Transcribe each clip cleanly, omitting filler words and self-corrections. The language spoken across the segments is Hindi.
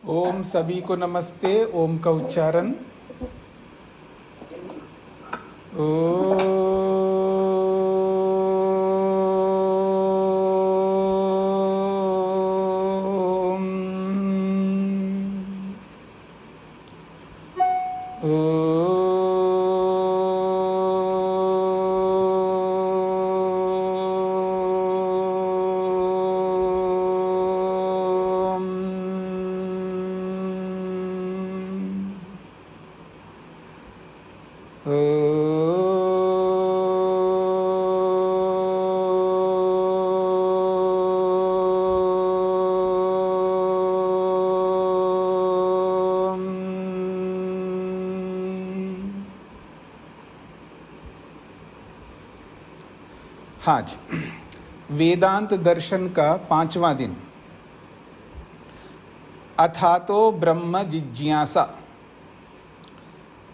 ओम सभी को नमस्ते। ओम का उच्चारण ओम। हाँ जी, वेदांत दर्शन का 5वां दिन। अथातो ब्रह्म जिज्ञासा।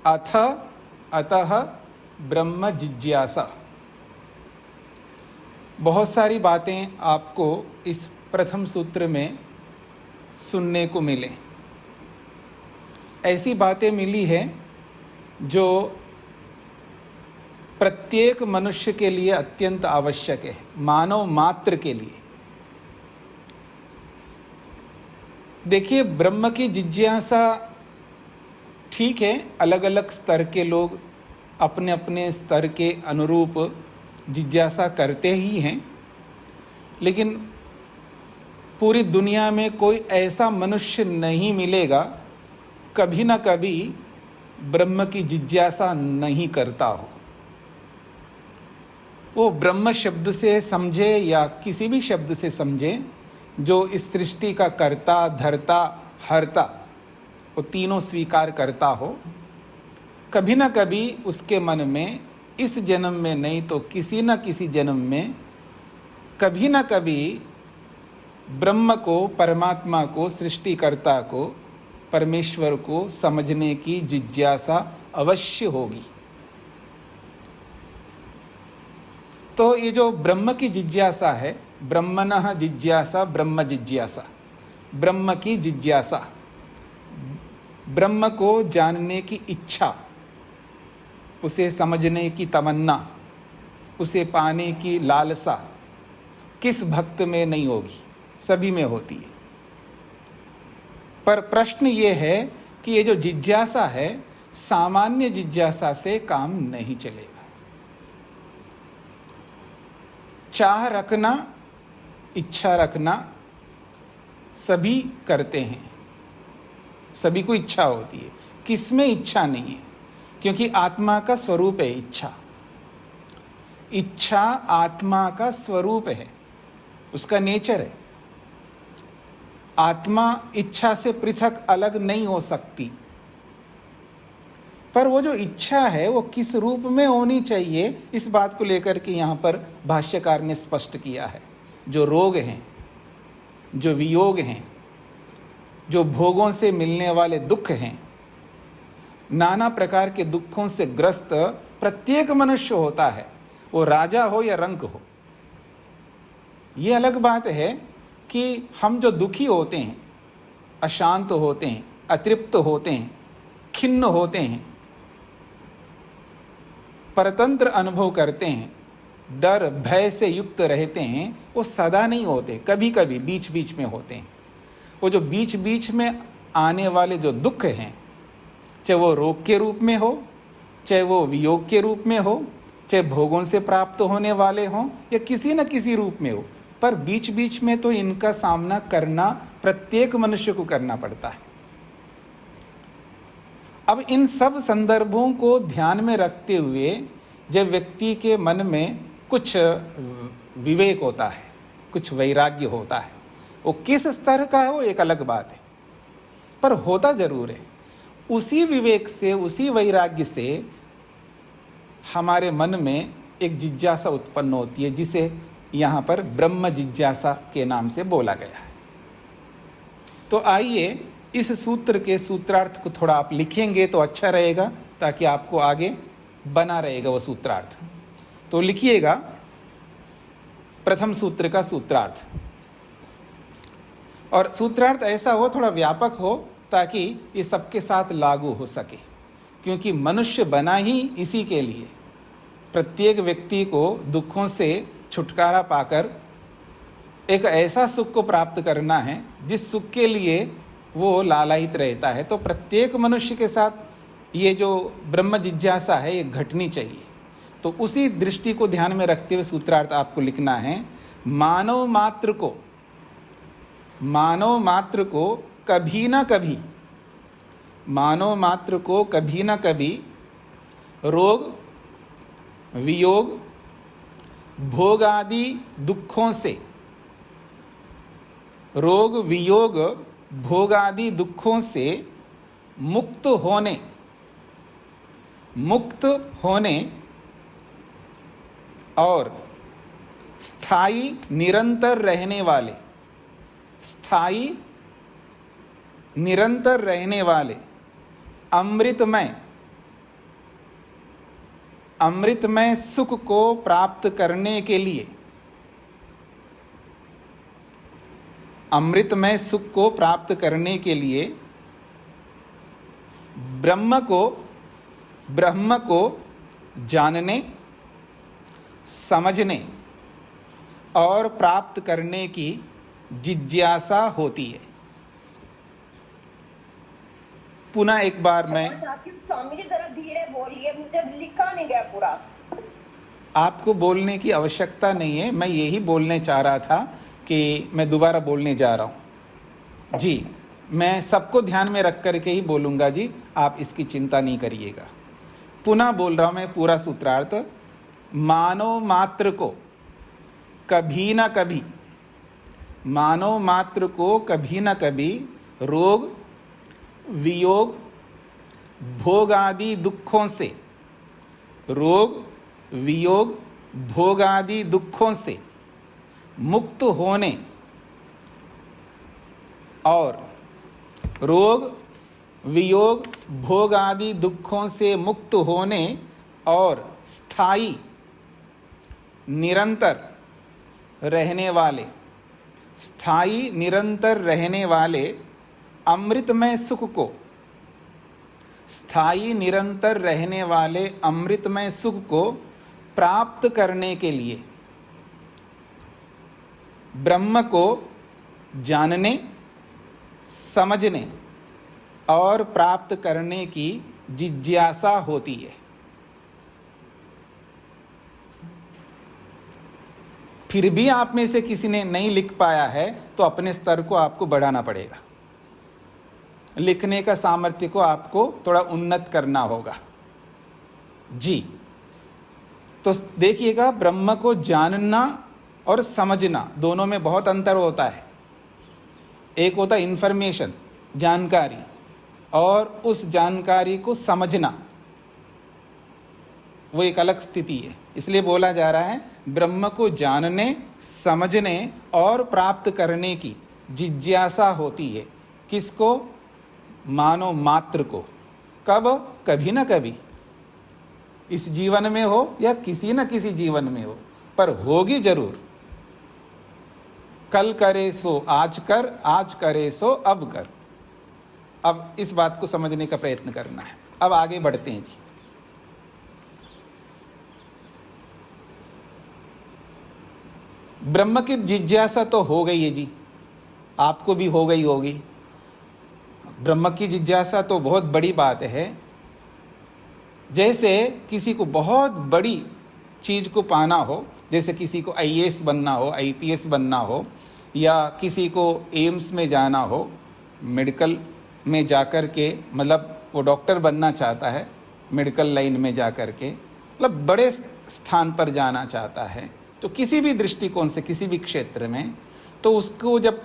अथ अतः ब्रह्म जिज्ञासा। बहुत सारी बातें आपको इस प्रथम सूत्र में सुनने को मिले। ऐसी बातें मिली है जो प्रत्येक मनुष्य के लिए अत्यंत आवश्यक है, मानव मात्र के लिए। देखिए, ब्रह्म की जिज्ञासा ठीक है, अलग अलग स्तर के लोग अपने अपने स्तर के अनुरूप जिज्ञासा करते ही हैं, लेकिन पूरी दुनिया में कोई ऐसा मनुष्य नहीं मिलेगा कभी ना कभी ब्रह्म की जिज्ञासा नहीं करता हो। वो ब्रह्म शब्द से समझे या किसी भी शब्द से समझे, जो इस सृष्टि का कर्ता, धर्ता, हर्ता, वो तीनों स्वीकार करता हो, कभी ना कभी उसके मन में इस जन्म में नहीं तो किसी न किसी जन्म में कभी ना कभी ब्रह्म को, परमात्मा को, सृष्टिकर्ता को, परमेश्वर को समझने की जिज्ञासा अवश्य होगी। तो ये जो ब्रह्म की जिज्ञासा है, ब्रह्मणः जिज्ञासा, ब्रह्म जिज्ञासा, ब्रह्म की जिज्ञासा, ब्रह्म को जानने की इच्छा, उसे समझने की तमन्ना, उसे पाने की लालसा किस भक्त में नहीं होगी? सभी में होती है। पर प्रश्न ये है कि ये जो जिज्ञासा है, सामान्य जिज्ञासा से काम नहीं चलेगा। चाह रखना, इच्छा रखना सभी करते हैं, सभी को इच्छा होती है। किसमें इच्छा नहीं है? क्योंकि आत्मा का स्वरूप है इच्छा। इच्छा आत्मा का स्वरूप है, उसका नेचर है। आत्मा इच्छा से पृथक अलग नहीं हो सकती। पर वो जो इच्छा है वो किस रूप में होनी चाहिए, इस बात को लेकर के यहाँ पर भाष्यकार ने स्पष्ट किया है। जो रोग हैं, जो वियोग हैं, जो भोगों से मिलने वाले दुख हैं, नाना प्रकार के दुखों से ग्रस्त प्रत्येक मनुष्य होता है, वो राजा हो या रंक हो। ये अलग बात है कि हम जो दुखी होते हैं, अशांत होते हैं, अतृप्त होते हैं, खिन्न होते हैं, परतंत्र अनुभव करते हैं, डर भय से युक्त रहते हैं, वो सदा नहीं होते, कभी कभी बीच बीच में होते हैं। वो जो बीच बीच में आने वाले जो दुख हैं, चाहे वो रोग के रूप में हो, चाहे वो वियोग के रूप में हो, चाहे भोगों से प्राप्त होने वाले हों, या किसी न किसी रूप में हो, पर बीच बीच में तो इनका सामना करना प्रत्येक मनुष्य को करना पड़ता है। अब इन सब संदर्भों को ध्यान में रखते हुए जब व्यक्ति के मन में कुछ विवेक होता है, कुछ वैराग्य होता है, वो किस स्तर का है वो एक अलग बात है, पर होता जरूर है। उसी विवेक से, उसी वैराग्य से हमारे मन में एक जिज्ञासा उत्पन्न होती है, जिसे यहाँ पर ब्रह्म जिज्ञासा के नाम से बोला गया है। तो आइए इस सूत्र के सूत्रार्थ को थोड़ा आप लिखेंगे तो अच्छा रहेगा, ताकि आपको आगे बना रहेगा वो सूत्रार्थ। तो लिखिएगा प्रथम सूत्र का सूत्रार्थ। और सूत्रार्थ ऐसा हो, थोड़ा व्यापक हो, ताकि ये सबके साथ लागू हो सके, क्योंकि मनुष्य बना ही इसी के लिए। प्रत्येक व्यक्ति को दुखों से छुटकारा पाकर एक ऐसा सुख को प्राप्त करना है जिस सुख के लिए वो लालायित रहता है। तो प्रत्येक मनुष्य के साथ ये जो ब्रह्म जिज्ञासा है ये घटनी चाहिए। तो उसी दृष्टि को ध्यान में रखते हुए सूत्रार्थ आपको लिखना है, मानव मात्र को कभी ना कभी, मानव मात्र को कभी ना कभी रोग, वियोग, भोग आदि दुखों से, रोग, वियोग, भोग आदि दुखों से मुक्त होने और स्थायी निरंतर रहने वाले अमृतमय सुख को प्राप्त करने के लिए, अमृतमय सुख को प्राप्त करने के लिए ब्रह्म को जानने, समझने और प्राप्त करने की जिज्ञासा होती है। पुनः एक बार मैं, स्वामी जी जरा धीरे बोलिए, मुझे लिखा नहीं गया पूरा। आपको बोलने की आवश्यकता नहीं है, मैं यही बोलने चाह रहा था कि मैं दोबारा बोलने जा रहा हूँ जी। मैं सबको ध्यान में रख करके ही बोलूँगा जी, आप इसकी चिंता नहीं करिएगा। पुनः बोल रहा हूँ मैं पूरा सूत्रार्थ। मानव मात्र को कभी ना कभी, मानव मात्र को कभी ना कभी रोग, वियोग, भोग आदि दुखों से, रोग, वियोग, भोग आदि दुखों से मुक्त होने और रोग, वियोग, भोग आदि दुखों से मुक्त होने और स्थायी निरंतर रहने वाले अमृतमय सुख को, स्थायी निरंतर रहने वाले अमृतमय सुख को प्राप्त करने के लिए ब्रह्म को जानने, समझने और प्राप्त करने की जिज्ञासा होती है। फिर भी आप में से किसी ने नहीं लिख पाया है तो अपने स्तर को आपको बढ़ाना पड़ेगा, लिखने का सामर्थ्य को आपको थोड़ा उन्नत करना होगा जी। तो देखिएगा, ब्रह्म को जानना और समझना दोनों में बहुत अंतर होता है। एक होता है इंफॉर्मेशन, जानकारी, और उस जानकारी को समझना, वो एक अलग स्थिति है। इसलिए बोला जा रहा है ब्रह्म को जानने, समझने और प्राप्त करने की जिज्ञासा होती है। किसको? मानव मात्र को। कब? कभी ना कभी, इस जीवन में हो या किसी न किसी जीवन में हो, पर होगी जरूर। कल करे सो आज कर, आज करे सो अब कर। अब इस बात को समझने का प्रयत्न करना है। अब आगे बढ़ते हैं जी। ब्रह्म की जिज्ञासा तो हो गई है जी, आपको भी हो गई होगी। ब्रह्म की जिज्ञासा तो बहुत बड़ी बात है। जैसे किसी को बहुत बड़ी चीज़ को पाना हो, जैसे किसी को आईएएस बनना हो, आईपीएस बनना हो, या किसी को एम्स में जाना हो, मेडिकल में जाकर के, मतलब वो डॉक्टर बनना चाहता है, मेडिकल लाइन में जाकर के, मतलब बड़े स्थान पर जाना चाहता है, तो किसी भी दृष्टिकोण से, किसी भी क्षेत्र में, तो उसको जब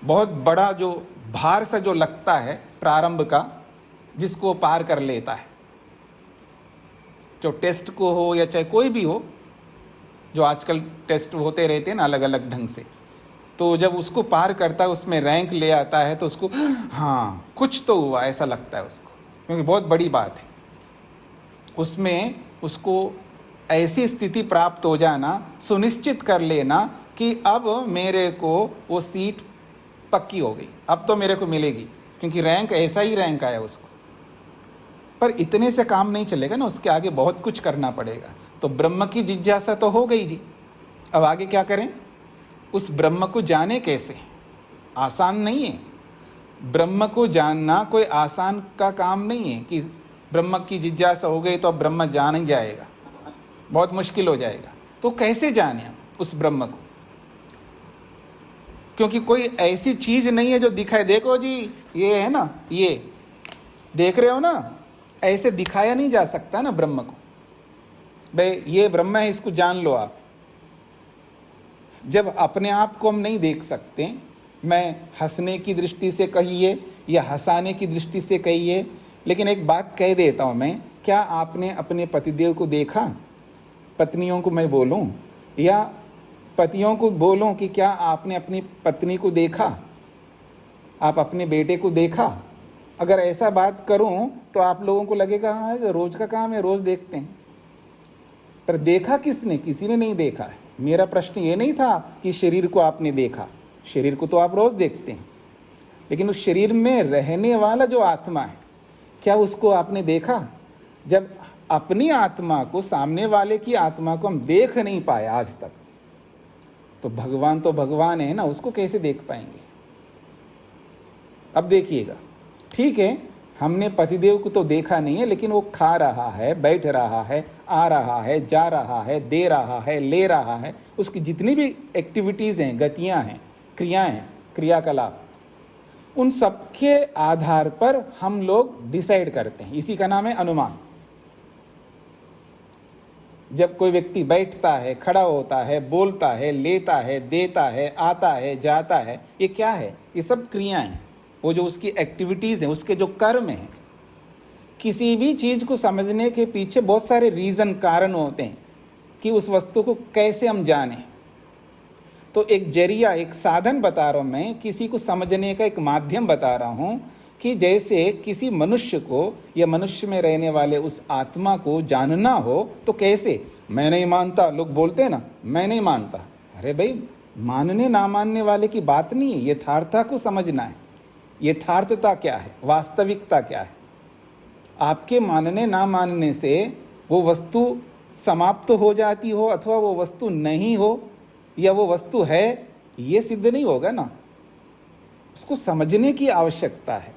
बहुत बड़ा जो भार सा जो लगता है प्रारंभ का, जिसको पार कर लेता है, जो टेस्ट को हो या चाहे कोई भी हो, जो आजकल टेस्ट होते रहते हैं ना अलग अलग ढंग से, तो जब उसको पार करता है, उसमें रैंक ले आता है, तो उसको हाँ कुछ तो हुआ ऐसा लगता है उसको, क्योंकि बहुत बड़ी बात है। उसमें उसको ऐसी स्थिति प्राप्त हो जाना, सुनिश्चित कर लेना कि अब मेरे को वो सीट पक्की हो गई, अब तो मेरे को मिलेगी, क्योंकि रैंक ऐसा ही रैंक आया उसको। पर इतने से काम नहीं चलेगा ना, उसके आगे बहुत कुछ करना पड़ेगा। तो ब्रह्म की जिज्ञासा तो हो गई जी, अब आगे क्या करें? उस ब्रह्म को जाने कैसे? आसान नहीं है। ब्रह्म को जानना कोई आसान का काम नहीं है कि ब्रह्म की जिज्ञासा हो गई तो अब ब्रह्म जान ही जाएगा, बहुत मुश्किल हो जाएगा। तो कैसे जाने उस ब्रह्म को? क्योंकि कोई ऐसी चीज नहीं है जो दिखाए, देखो जी ये है ना, ये देख रहे हो ना, ऐसे दिखाया नहीं जा सकता ना ब्रह्म को, भाई ये ब्रह्म है, इसको जान लो आप। जब अपने आप को हम नहीं देख सकते, मैं हंसने की दृष्टि से कहिए या हंसाने की दृष्टि से कहिए, लेकिन एक बात कह देता हूँ मैं, क्या आपने अपने पतिदेव को देखा? पत्नियों को मैं बोलूँ या पतियों को बोलूं कि क्या आपने अपनी पत्नी को देखा? आप अपने बेटे को देखा? अगर ऐसा बात करूं तो आप लोगों को लगेगा हाँ रोज का काम है, रोज देखते हैं। पर देखा किसने? किसी ने नहीं देखा है। मेरा प्रश्न ये नहीं था कि शरीर को आपने देखा, शरीर को तो आप रोज देखते हैं, लेकिन उस शरीर में रहने वाला जो आत्मा है, क्या उसको आपने देखा? जब अपनी आत्मा को, सामने वाले की आत्मा को हम देख नहीं पाए आज तक, तो भगवान है ना, उसको कैसे देख पाएंगे? अब देखिएगा, ठीक है हमने पतिदेव को तो देखा नहीं है, लेकिन वो खा रहा है, बैठ रहा है, आ रहा है, जा रहा है, दे रहा है, ले रहा है, उसकी जितनी भी एक्टिविटीज़ हैं, गतियां हैं, क्रियाएं हैं, क्रियाकलाप, उन सबके आधार पर हम लोग डिसाइड करते हैं। इसी का नाम है अनुमान। जब कोई व्यक्ति बैठता है, खड़ा होता है, बोलता है, लेता है, देता है, आता है, जाता है, ये क्या है? ये सब क्रियाएं हैं, वो जो उसकी एक्टिविटीज़ हैं, उसके जो कर्म हैं। किसी भी चीज़ को समझने के पीछे बहुत सारे रीज़न, कारण होते हैं कि उस वस्तु को कैसे हम जानें। तो एक जरिया, एक साधन बता रहा हूँ मैं, किसी को समझने का एक माध्यम बता रहा हूँ कि जैसे किसी मनुष्य को या मनुष्य में रहने वाले उस आत्मा को जानना हो तो कैसे? मैं नहीं मानता, लोग बोलते हैं ना, मैं नहीं मानता। अरे भाई, मानने ना मानने वाले की बात नहीं है, यथार्थता को समझना है। यथार्थता क्या है, वास्तविकता क्या है? आपके मानने ना मानने से वो वस्तु समाप्त हो जाती हो अथवा वो वस्तु नहीं हो या वो वस्तु है, ये सिद्ध नहीं होगा ना। उसको समझने की आवश्यकता है।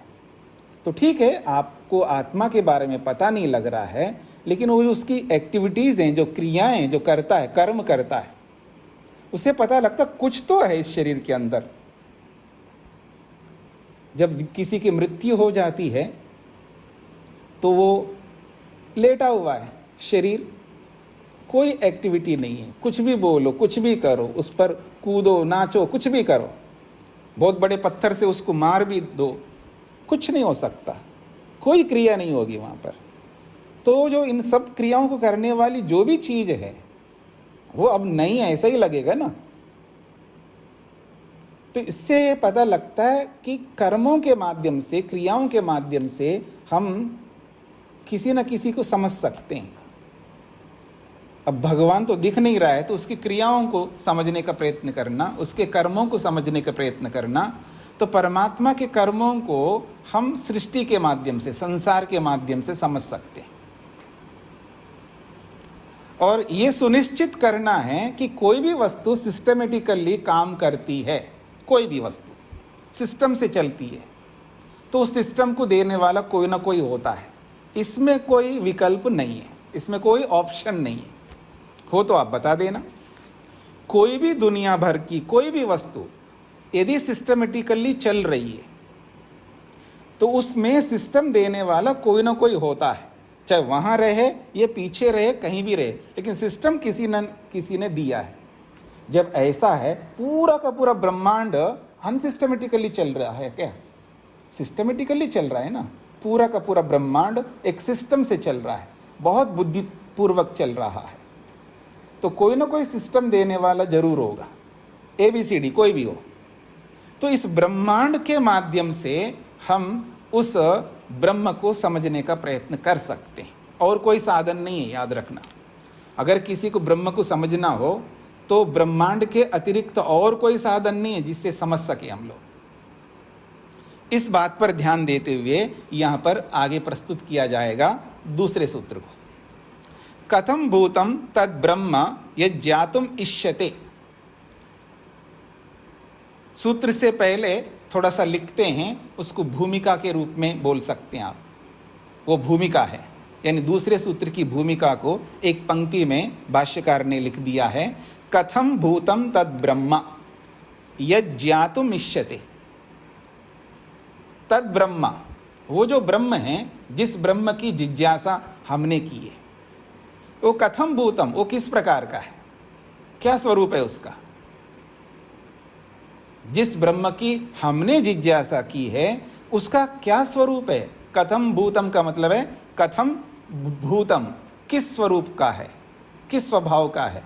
तो ठीक है, आपको आत्मा के बारे में पता नहीं लग रहा है, लेकिन वो जो उसकी एक्टिविटीज़ हैं, जो क्रियाएं जो करता है, कर्म करता है, उससे पता लगता कुछ तो है इस शरीर के अंदर। जब किसी की मृत्यु हो जाती है तो वो लेटा हुआ है शरीर, कोई एक्टिविटी नहीं है, कुछ भी बोलो, कुछ भी करो, उस पर कूदो, नाचो, कुछ भी करो, बहुत बड़े पत्थर से उसको मार भी दो, कुछ नहीं हो सकता, कोई क्रिया नहीं होगी वहाँ पर। तो जो इन सब क्रियाओं को करने वाली जो भी चीज़ है वो अब नहीं है, ऐसा ही लगेगा ना। तो इससे पता लगता है कि कर्मों के माध्यम से, क्रियाओं के माध्यम से हम किसी न किसी को समझ सकते हैं। अब भगवान तो दिख नहीं रहा है, तो उसकी क्रियाओं को समझने का प्रयत्न करना, उसके कर्मों को समझने का प्रयत्न करना। तो परमात्मा के कर्मों को हम सृष्टि के माध्यम से, संसार के माध्यम से समझ सकते हैं। और ये सुनिश्चित करना है कि कोई भी वस्तु सिस्टमेटिकली काम करती है, कोई भी वस्तु सिस्टम से चलती है, तो उस सिस्टम को देने वाला कोई ना कोई होता है। इसमें कोई विकल्प नहीं है, इसमें कोई ऑप्शन नहीं है। हो तो आप बता देना। कोई भी दुनिया भर की कोई भी वस्तु यदि सिस्टमेटिकली चल रही है तो उसमें सिस्टम देने वाला कोई ना कोई होता है, चाहे वहाँ रहे या पीछे रहे, कहीं भी रहे, लेकिन सिस्टम किसी ने दिया है। जब ऐसा है, पूरा का पूरा ब्रह्मांड अनसिस्टमेटिकली चल रहा है क्या? सिस्टमेटिकली चल रहा है ना। पूरा का पूरा ब्रह्मांड एक सिस्टम से चल रहा है, बहुत बुद्धिपूर्वक चल रहा है। तो कोई ना कोई सिस्टम देने वाला जरूर होगा, ABCD कोई भी हो। तो इस ब्रह्मांड के माध्यम से हम उस ब्रह्म को समझने का प्रयत्न कर सकते हैं, और कोई साधन नहीं है, याद रखना। अगर किसी को ब्रह्म को समझना हो तो ब्रह्मांड के अतिरिक्त और कोई साधन नहीं है जिससे समझ सके हम लोग। इस बात पर ध्यान देते हुए यहाँ पर आगे प्रस्तुत किया जाएगा दूसरे सूत्र को। कथम भूतम तद ब्रह्म यज् ज्ञातुम इष्यते। सूत्र से पहले थोड़ा सा लिखते हैं, उसको भूमिका के रूप में बोल सकते हैं आप। वो भूमिका है, यानी दूसरे सूत्र की भूमिका को एक पंक्ति में भाष्यकार ने लिख दिया है। कथम भूतम तद ब्रह्म यज् ज्ञातुम इष्यते। तद ब्रह्म, वो जो ब्रह्म है, जिस ब्रह्म की जिज्ञासा हमने की है, वो कथम भूतम, वो किस प्रकार का है, क्या स्वरूप है उसका। जिस ब्रह्म की हमने जिज्ञासा की है उसका क्या स्वरूप है। कथम भूतम का मतलब है कथम भूतम, किस स्वरूप का है, किस स्वभाव का है,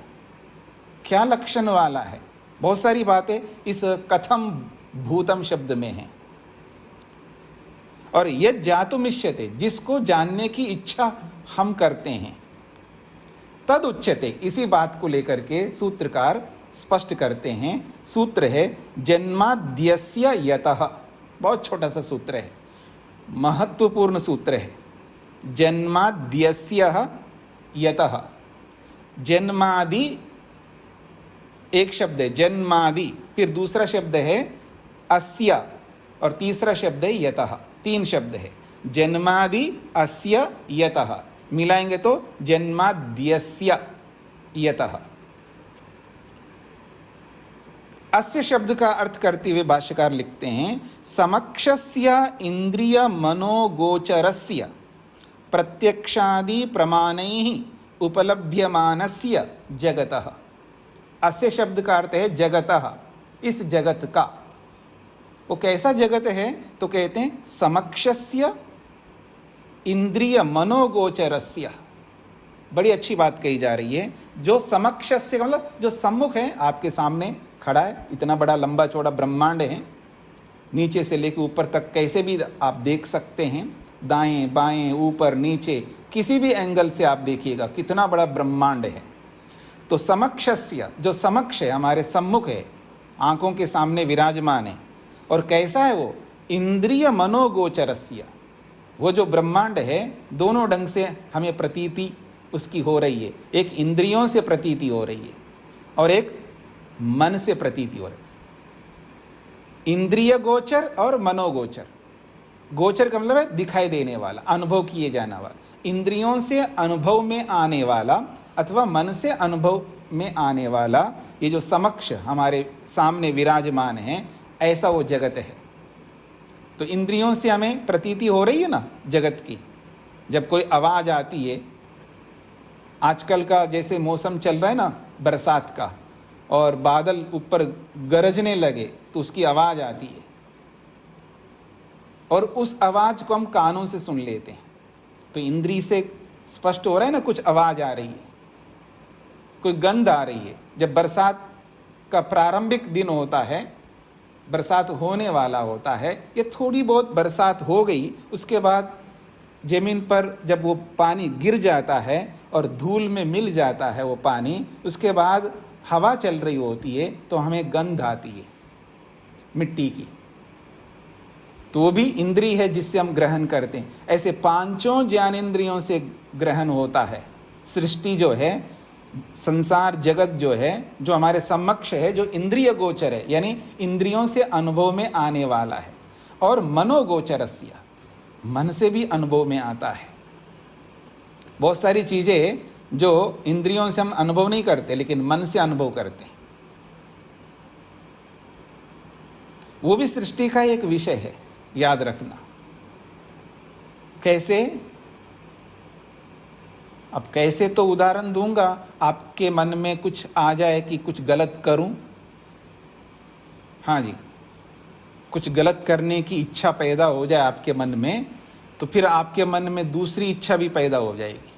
क्या लक्षण वाला है। बहुत सारी बातें इस कथम भूतम शब्द में हैं। और यज् ज्ञातुम इष्यते, जिसको जानने की इच्छा हम करते हैं, तद उच्यते, इसी बात को लेकर के सूत्रकार स्पष्ट करते हैं। सूत्र है जन्माद्यस्य यतः। बहुत छोटा सा सूत्र है, महत्वपूर्ण सूत्र है। जन्माद्यस्य यतः, जन्मादि एक शब्द है, जन्मादि, फिर दूसरा शब्द है अस्य, और तीसरा शब्द है यतः। तीन शब्द है, जन्मादि अस्य यतः, मिलाएंगे तो जन्माद्यस्य यतः। अस्य शब्द का अर्थ करते हुए भाष्यकार लिखते हैं समक्षस्य इंद्रिय मनोगोचरस्य प्रत्यक्षादि प्रमाणैः उपलभ्यमानस्य जगतः। अस्य शब्द का अर्थ है जगतः, इस जगत का। वो कैसा जगत है तो कहते हैं समक्षस्य इंद्रिय मनोगोचरस्य। बड़ी अच्छी बात कही जा रही है। जो समक्षस्य का मतलब जो सम्मुख है, आपके सामने खड़ा है, इतना बड़ा लंबा चौड़ा ब्रह्मांड है, नीचे से लेकर ऊपर तक कैसे भी आप देख सकते हैं, दाएं बाएं ऊपर नीचे किसी भी एंगल से आप देखिएगा कितना बड़ा ब्रह्मांड है। तो समक्षस्य, जो समक्ष है, हमारे सम्मुख है, आंखों के सामने विराजमान है। और कैसा है वो, इंद्रिय मनोगोचरस्य, वो जो ब्रह्मांड है दोनों ढंग से हमें प्रतीति उसकी हो रही है। एक इंद्रियों से प्रतीति हो रही है और एक मन से प्रतीति हो रही है। इंद्रिय गोचर और मनोगोचर। गोचर का मतलब है दिखाई देने वाला, अनुभव किए जाने वाला। इंद्रियों से अनुभव में आने वाला अथवा मन से अनुभव में आने वाला, ये जो समक्ष हमारे सामने विराजमान है, ऐसा वो जगत है। तो इंद्रियों से हमें प्रतीति हो रही है ना जगत की। जब कोई आवाज़ आती है, आजकल का जैसे मौसम चल रहा है ना बरसात का, और बादल ऊपर गरजने लगे तो उसकी आवाज़ आती है, और उस आवाज़ को हम कानों से सुन लेते हैं। तो इंद्री से स्पष्ट हो रहा है ना, कुछ आवाज़ आ रही है, कोई गंध आ रही है। जब बरसात का प्रारंभिक दिन होता है, बरसात होने वाला होता है, ये थोड़ी बहुत बरसात हो गई, उसके बाद ज़मीन पर जब वो पानी गिर जाता है और धूल में मिल जाता है वो पानी, उसके बाद हवा चल रही होती है तो हमें गंध आती है मिट्टी की। तो वो भी इंद्री है जिससे हम ग्रहण करते हैं। ऐसे पांचों ज्ञानेंद्रियों से ग्रहण होता है। सृष्टि जो है, संसार जगत जो है, जो हमारे समक्ष है, जो इंद्रिय गोचर है, यानी इंद्रियों से अनुभव में आने वाला है। और मनोगोचरस्य, मन से भी अनुभव में आता है। बहुत सारी चीज़ें जो इंद्रियों से हम अनुभव नहीं करते लेकिन मन से अनुभव करते हैं, वो भी सृष्टि का एक विषय है, याद रखना। कैसे? अब कैसे तो उदाहरण दूंगा। आपके मन में कुछ आ जाए कि कुछ गलत करूं, हाँ जी, कुछ गलत करने की इच्छा पैदा हो जाए आपके मन में, तो फिर आपके मन में दूसरी इच्छा भी पैदा हो जाएगी,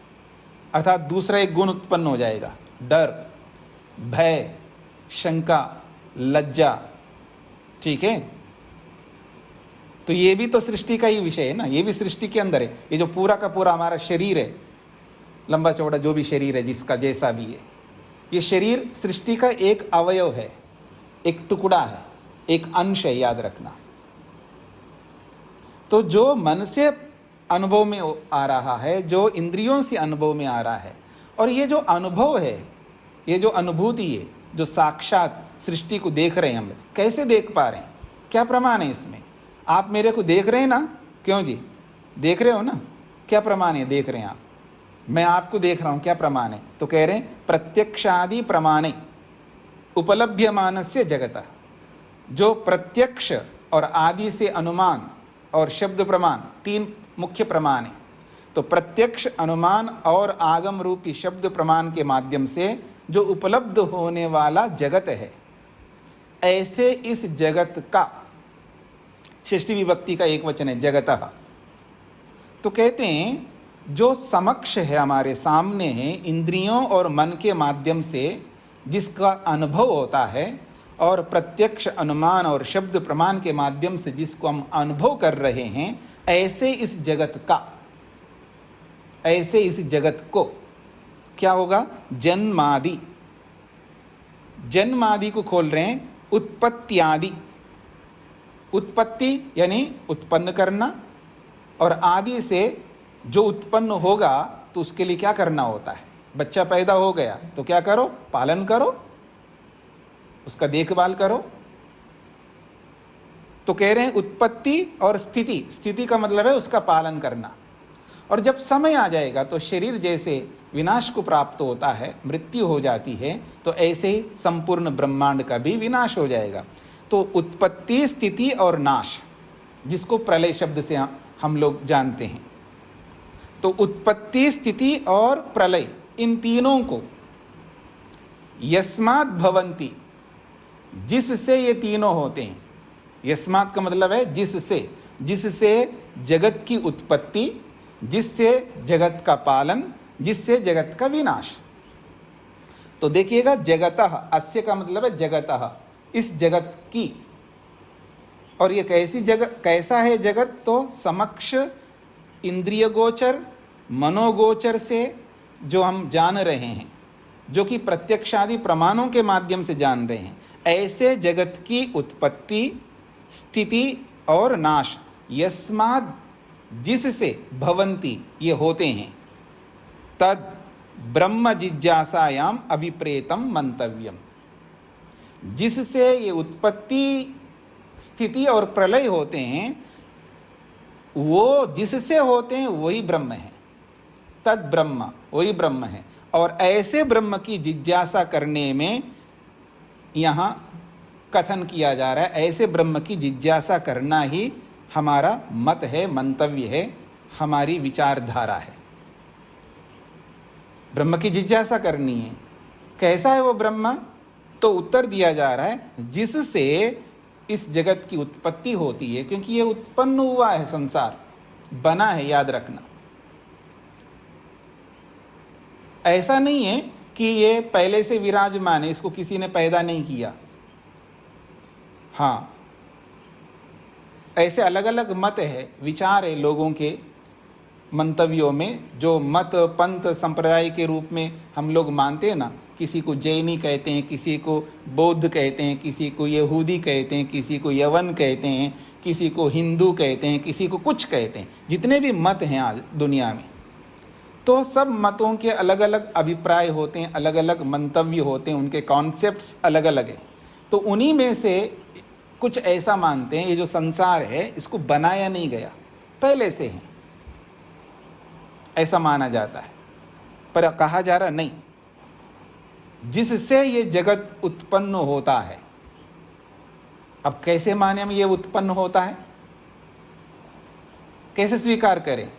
अर्थात दूसरा एक गुण उत्पन्न हो जाएगा, डर, भय, शंका, लज्जा। ठीक है? तो ये भी तो सृष्टि का ही विषय है ना, ये भी सृष्टि के अंदर है। ये जो पूरा का पूरा हमारा शरीर है, लंबा चौड़ा जो भी शरीर है, जिसका जैसा भी है, ये शरीर सृष्टि का एक अवयव है, एक टुकड़ा है, एक अंश है, याद रखना। तो जो मन से अनुभव में आ रहा है, जो इंद्रियों से अनुभव में आ रहा है, और ये जो अनुभव है, ये जो अनुभूति है, जो साक्षात सृष्टि को देख रहे हैं, हम कैसे देख पा रहे हैं, क्या प्रमाण है इसमें? आप मेरे को देख रहे हैं ना? क्यों जी, देख रहे हो ना? क्या प्रमाण है? देख रहे हैं आप, मैं आपको देख रहा हूं, क्या प्रमाण है? तो कह रहे हैं प्रत्यक्षादि प्रमाणे उपलभ्यमानस्य जगतः। जो प्रत्यक्ष और आदि से अनुमान और शब्द प्रमाण, तीन मुख्य प्रमाण है। तो प्रत्यक्ष, अनुमान और आगम रूपी शब्द प्रमाण के माध्यम से जो उपलब्ध होने वाला जगत है, ऐसे इस जगत का, षष्ठी विभक्ति का एक वचन है जगतः, तो कहते हैं जो समक्ष है, हमारे सामने है, इंद्रियों और मन के माध्यम से जिसका अनुभव होता है, और प्रत्यक्ष, अनुमान और शब्द प्रमाण के माध्यम से जिसको हम अनुभव कर रहे हैं, ऐसे इस जगत का, ऐसे इस जगत को क्या होगा? जन्मादि, जन्मादि को खोल रहे हैं, उत्पत्त्यादि। उत्पत्ति यानी उत्पन्न करना, और आदि से जो उत्पन्न होगा तो उसके लिए क्या करना होता है? बच्चा पैदा हो गया तो क्या करो? पालन करो, उसका देखभाल करो। तो कह रहे हैं उत्पत्ति और स्थिति, स्थिति का मतलब है उसका पालन करना। और जब समय आ जाएगा तो शरीर जैसे विनाश को प्राप्त होता है, मृत्यु हो जाती है, तो ऐसे ही संपूर्ण ब्रह्मांड का भी विनाश हो जाएगा। तो उत्पत्ति, स्थिति और नाश, जिसको प्रलय शब्द से हम लोग जानते हैं। तो उत्पत्ति, स्थिति और प्रलय, इन तीनों को यस्मात् भवन्ति, जिससे ये तीनों होते हैं। यस्मात् का मतलब है जिससे, जिससे जगत की उत्पत्ति, जिससे जगत का पालन, जिससे जगत का विनाश। तो देखिएगा, जगतः, अस्य का मतलब है जगतः, इस जगत की। और ये कैसी जगत, कैसा है जगत? तो समक्ष, इंद्रिय गोचर, मनोगोचर से जो हम जान रहे हैं, जो कि प्रत्यक्षादि प्रमाणों के माध्यम से जान रहे हैं, ऐसे जगत की उत्पत्ति, स्थिति और नाश यस्माद्, जिससे, भवन्ति, ये होते हैं, तद ब्रह्म जिज्ञासायाम अभिप्रेतम मंतव्यम। जिससे ये उत्पत्ति, स्थिति और प्रलय होते हैं, वो जिससे होते हैं वही ब्रह्म है। तद ब्रह्म, वही ब्रह्म है। और ऐसे ब्रह्म की जिज्ञासा करने में यहाँ कथन किया जा रहा है, ऐसे ब्रह्म की जिज्ञासा करना ही हमारा मत है, मंतव्य है, हमारी विचारधारा है। ब्रह्म की जिज्ञासा करनी है। कैसा है वो ब्रह्म? तो उत्तर दिया जा रहा है, जिससे इस जगत की उत्पत्ति होती है, क्योंकि ये उत्पन्न हुआ है, संसार बना है, याद रखना। ऐसा नहीं है कि ये पहले से विराजमान है, इसको किसी ने पैदा नहीं किया। हाँ, ऐसे अलग अलग मत है, विचार है लोगों के मंतव्यों में, जो मत पंथ संप्रदाय के रूप में हम लोग मानते हैं ना। किसी को जैनी कहते हैं, किसी को बौद्ध कहते हैं, किसी को यहूदी कहते हैं, किसी को यवन कहते हैं, किसी को हिंदू कहते हैं, किसी को कुछ कहते हैं। जितने भी मत हैं आज दुनिया में, तो सब मतों के अलग अलग अभिप्राय होते हैं, अलग अलग मंतव्य होते हैं, उनके कॉन्सेप्ट्स अलग अलग हैं। तो उन्हीं में से कुछ ऐसा मानते हैं, ये जो संसार है इसको बनाया नहीं गया, पहले से है, ऐसा माना जाता है। पर कहा जा रहा नहीं, जिससे ये जगत उत्पन्न होता है। अब कैसे माने हम ये उत्पन्न होता है? कैसे स्वीकार करें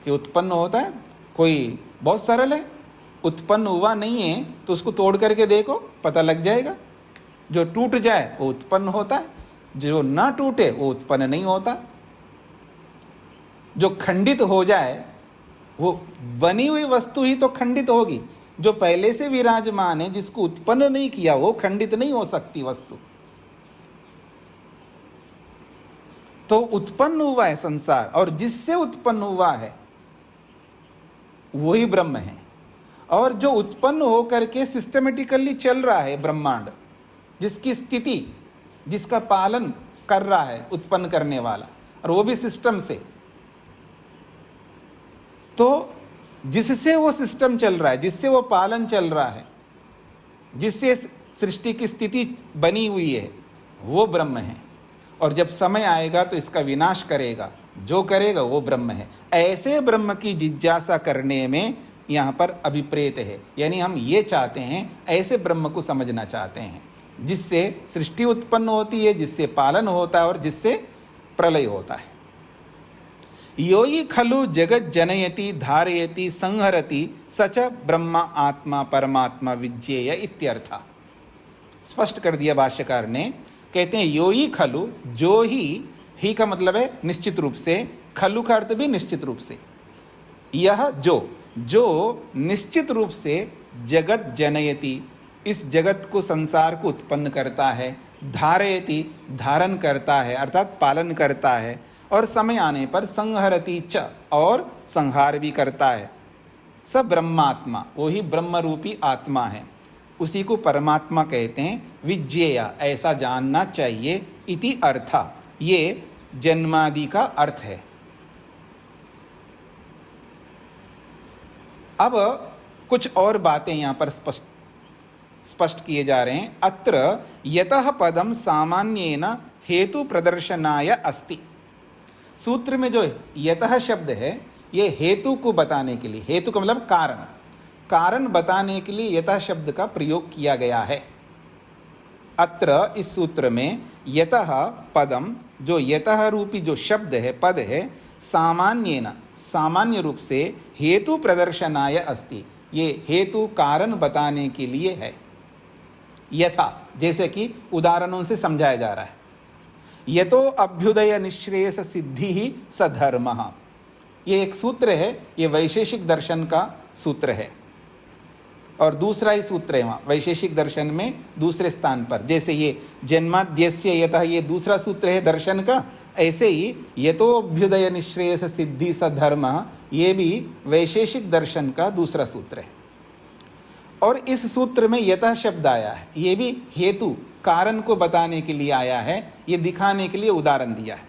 कि उत्पन्न होता है? कोई बहुत सरल है, उत्पन्न हुआ नहीं है तो उसको तोड़ करके देखो, पता लग जाएगा। जो टूट जाए वो उत्पन्न होता है, जो ना टूटे वो उत्पन्न नहीं होता। जो खंडित हो जाए, वो बनी हुई वस्तु ही तो खंडित होगी। जो पहले से विराजमान है, जिसको उत्पन्न नहीं किया, वो खंडित नहीं हो सकती वस्तु। तो उत्पन्न हुआ है संसार, और जिससे उत्पन्न हुआ है वही ब्रह्म है। और जो उत्पन्न होकर के सिस्टमेटिकली चल रहा है ब्रह्मांड, जिसकी स्थिति, जिसका पालन कर रहा है उत्पन्न करने वाला, और वो भी सिस्टम से। तो जिससे वो सिस्टम चल रहा है, जिससे वो पालन चल रहा है, जिससे सृष्टि की स्थिति बनी हुई है, वो ब्रह्म है। और जब समय आएगा तो इसका विनाश करेगा, जो करेगा वो ब्रह्म है। ऐसे ब्रह्म की जिज्ञासा करने में यहाँ पर अभिप्रेत है, यानी हम ये चाहते हैं, ऐसे ब्रह्म को समझना चाहते हैं जिससे सृष्टि उत्पन्न होती है, जिससे पालन होता है और जिससे प्रलय होता है। योई खलु जगत जनयति धारयति संहरति सच ब्रह्मा आत्मा परमात्मा विज्ञेय इत्यर्थ। स्पष्ट कर दिया भाष्यकार ने। कहते हैं योई खलु, जो ही का मतलब है निश्चित रूप से, खलु का अर्थ भी निश्चित रूप से। यह जो निश्चित रूप से जगत जनयति, इस जगत को, संसार को उत्पन्न करता है, धारयति धारण करता है अर्थात पालन करता है, और समय आने पर संहरति च और संहार भी करता है। स ब्रह्मात्मा, वही ब्रह्म रूपी आत्मा है, उसी को परमात्मा कहते हैं। विज्ञेय, ऐसा जानना चाहिए। इति अर्थ, ये जन्मादि का अर्थ है। अब कुछ और बातें यहाँ पर स्पष्ट किए जा रहे हैं। अत्र यतः पदम सामान्येन हेतु प्रदर्शनाय अस्ति। सूत्र में जो यतः शब्द है, ये हेतु को बताने के लिए, हेतु का मतलब कारण बताने के लिए यतः शब्द का प्रयोग किया गया है। अत्र इस सूत्र में यतः पदम, जो यतः रूपी जो शब्द है, पद है, सामान्येन, सामान्य रूप से, हेतु प्रदर्शनाय अस्ति, ये हेतु कारण बताने के लिए है। यथा, जैसे कि उदाहरणों से समझाया जा रहा है। यतो अभ्युदय निश्रेयस सिद्धि ही सधर्मः, ये एक सूत्र है, ये वैशेषिक दर्शन का सूत्र है। और दूसरा ही सूत्र है वहाँ वैशेषिक दर्शन में दूसरे स्थान पर। जैसे ये जन्माद्यस्य यतः, ये दूसरा सूत्र है दर्शन का, ऐसे ही यतो अभ्युदय निश्रेयस सिद्धि सधर्मः, ये भी वैशेषिक दर्शन का दूसरा सूत्र है। और इस सूत्र में यतः शब्द आया है, ये भी हेतु कारण को बताने के लिए आया है, ये दिखाने के लिए उदाहरण दिया है।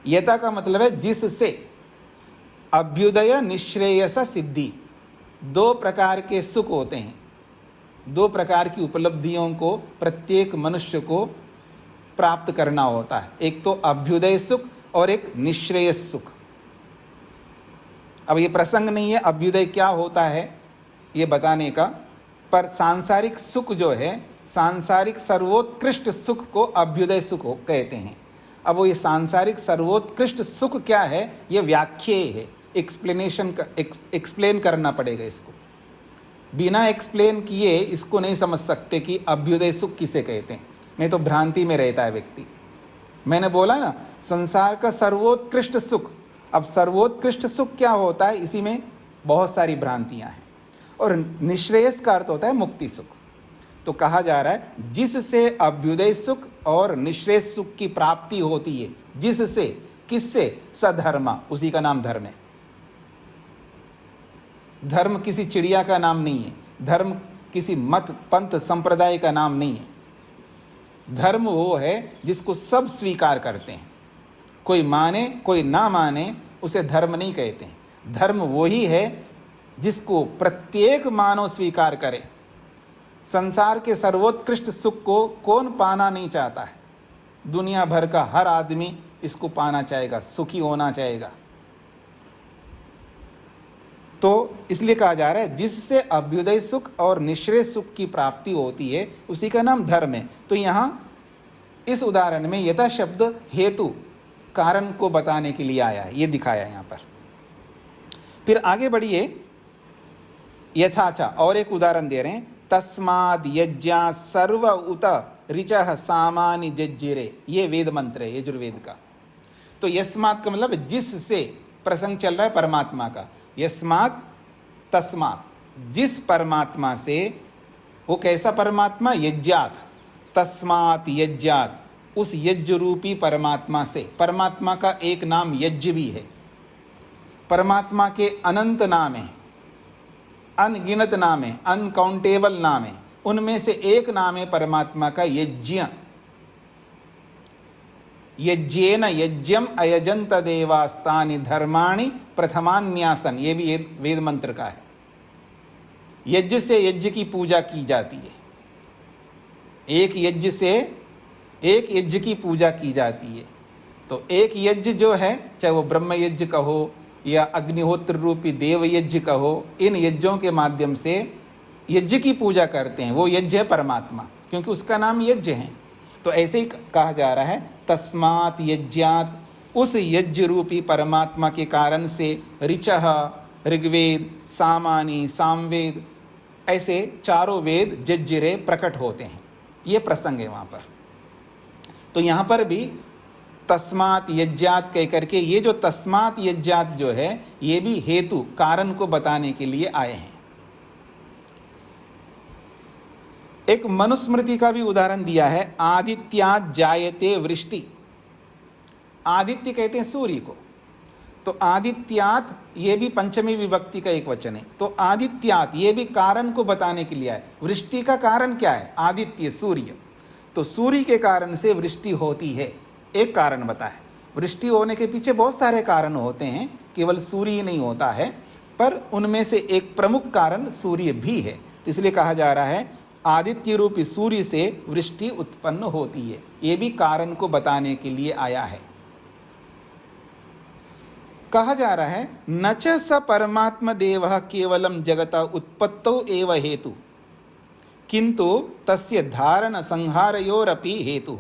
यथा का मतलब है जिससे, अभ्युदय निश्रेयस सिद्धि, दो प्रकार के सुख होते हैं, दो प्रकार की उपलब्धियों को प्रत्येक मनुष्य को प्राप्त करना होता है। एक तो अभ्युदय सुख और एक निश्रेयस सुख। अब ये प्रसंग नहीं है अभ्युदय क्या होता है ये बताने का, पर सांसारिक सुख जो है, सांसारिक सर्वोत्कृष्ट सुख को अभ्युदय सुख कहते हैं। अब वो ये सांसारिक सर्वोत्कृष्ट सुख क्या है, ये व्याख्येय है, एक्सप्लेन करना पड़ेगा इसको। बिना एक्सप्लेन किए इसको नहीं समझ सकते कि अभ्युदय सुख किसे कहते हैं, नहीं तो भ्रांति में रहता है व्यक्ति। मैंने बोला ना, संसार का सर्वोत्कृष्ट सुख। अब सर्वोत्कृष्ट सुख क्या होता है, इसी में बहुत सारी भ्रांतियां हैं। और निश्रेयस का अर्थ होता है मुक्ति सुख। तो कहा जा रहा है जिससे अभ्युदय सुख और निश्रेयस सुख की प्राप्ति होती है, जिससे, किससे, सधर्म, उसी का नाम धर्म है। धर्म किसी चिड़िया का नाम नहीं है, धर्म किसी मत पंथ संप्रदाय का नाम नहीं है। धर्म वो है जिसको सब स्वीकार करते हैं, कोई माने कोई ना माने उसे धर्म नहीं कहते हैं। धर्म वही है जिसको प्रत्येक मानव स्वीकार करे। संसार के सर्वोत्कृष्ट सुख को कौन पाना नहीं चाहता है, दुनिया भर का हर आदमी इसको पाना चाहेगा, सुखी होना चाहेगा। तो इसलिए कहा जा रहा है जिससे अभ्युदय सुख और निश्रेय सुख की प्राप्ति होती है, उसी का नाम धर्म है। तो यहाँ इस उदाहरण में यथा शब्द हेतु कारण को बताने के लिए आया है, ये दिखाया यहाँ पर। फिर आगे बढ़िए, यथाचा, और एक उदाहरण दे रहे हैं। तस्माद यज्ञा सर्व उत ऋचः सामान्य जज्जिरे, ये वेद मंत्र है यजुर्वेद का। तो यस्मात् का मतलब जिससे, प्रसंग चल रहा है परमात्मा का। यस्मात् तस्मात्, जिस परमात्मा से, वो कैसा परमात्मा, यज्ञात, तस्मात् यज्ञात, उस यज्ञ रूपी परमात्मा से। परमात्मा का एक नाम यज्ञ भी है। परमात्मा के अनंत नाम है, अनगिनत नाम है, अनकाउंटेबल नाम है, उनमें से एक नाम है परमात्मा का यज्ञ। यज्ञेन यज्ञम अयजंत देवास्तानि धर्माणि प्रथमान्यासन, ये भी वेद मंत्र का है। यज्ञ से यज्ञ की पूजा की जाती है, एक यज्ञ से एक यज्ञ की पूजा की जाती है। तो एक यज्ञ जो है, चाहे वो ब्रह्म यज्ञ कहो या अग्निहोत्र रूपी देव यज्ञ कहो, इन यज्ञों के माध्यम से यज्ञ की पूजा करते हैं। वो यज्ञ है परमात्मा, क्योंकि उसका नाम यज्ञ है। तो ऐसे ही कहा जा रहा है तस्मात् यज्ञात्, उस यज्ञ रूपी परमात्मा के कारण से ऋचः ऋग्वेद, सामानी, सामवेद, ऐसे चारों वेद जज्जिरे प्रकट होते हैं। ये प्रसंग है वहाँ पर। तो यहाँ पर भी तस्मात् यज्ञात् कह करके, ये जो तस्मात् यज्ञात् जो है, ये भी हेतु कारण को बताने के लिए आए हैं। एक मनुस्मृति का भी उदाहरण दिया है, आदित्यात् जायते वृष्टि। आदित्य कहते हैं सूर्य को, तो आदित्यात् ये भी पंचमी विभक्ति का एक वचन है। तो आदित्यात् ये भी कारण को बताने के लिए आए। वृष्टि का कारण क्या है? आदित्य, सूर्य। तो सूर्य के कारण से वृष्टि होती है, एक कारण बताए। वृष्टि होने के पीछे बहुत सारे कारण होते हैं, केवल सूर्य ही नहीं होता है, पर उनमें से एक प्रमुख कारण सूर्य भी है। तो इसलिए कहा जा रहा है आदित्य रूपी सूर्य से वृष्टि उत्पन्न होती है। ये भी कारण को बताने के लिए आया है। कहा जा रहा है न च स परमात्म देवः केवलम जगता उत्पत्तौ एव हेतु किंतु तस्य धारण संहारयोरपि हेतु।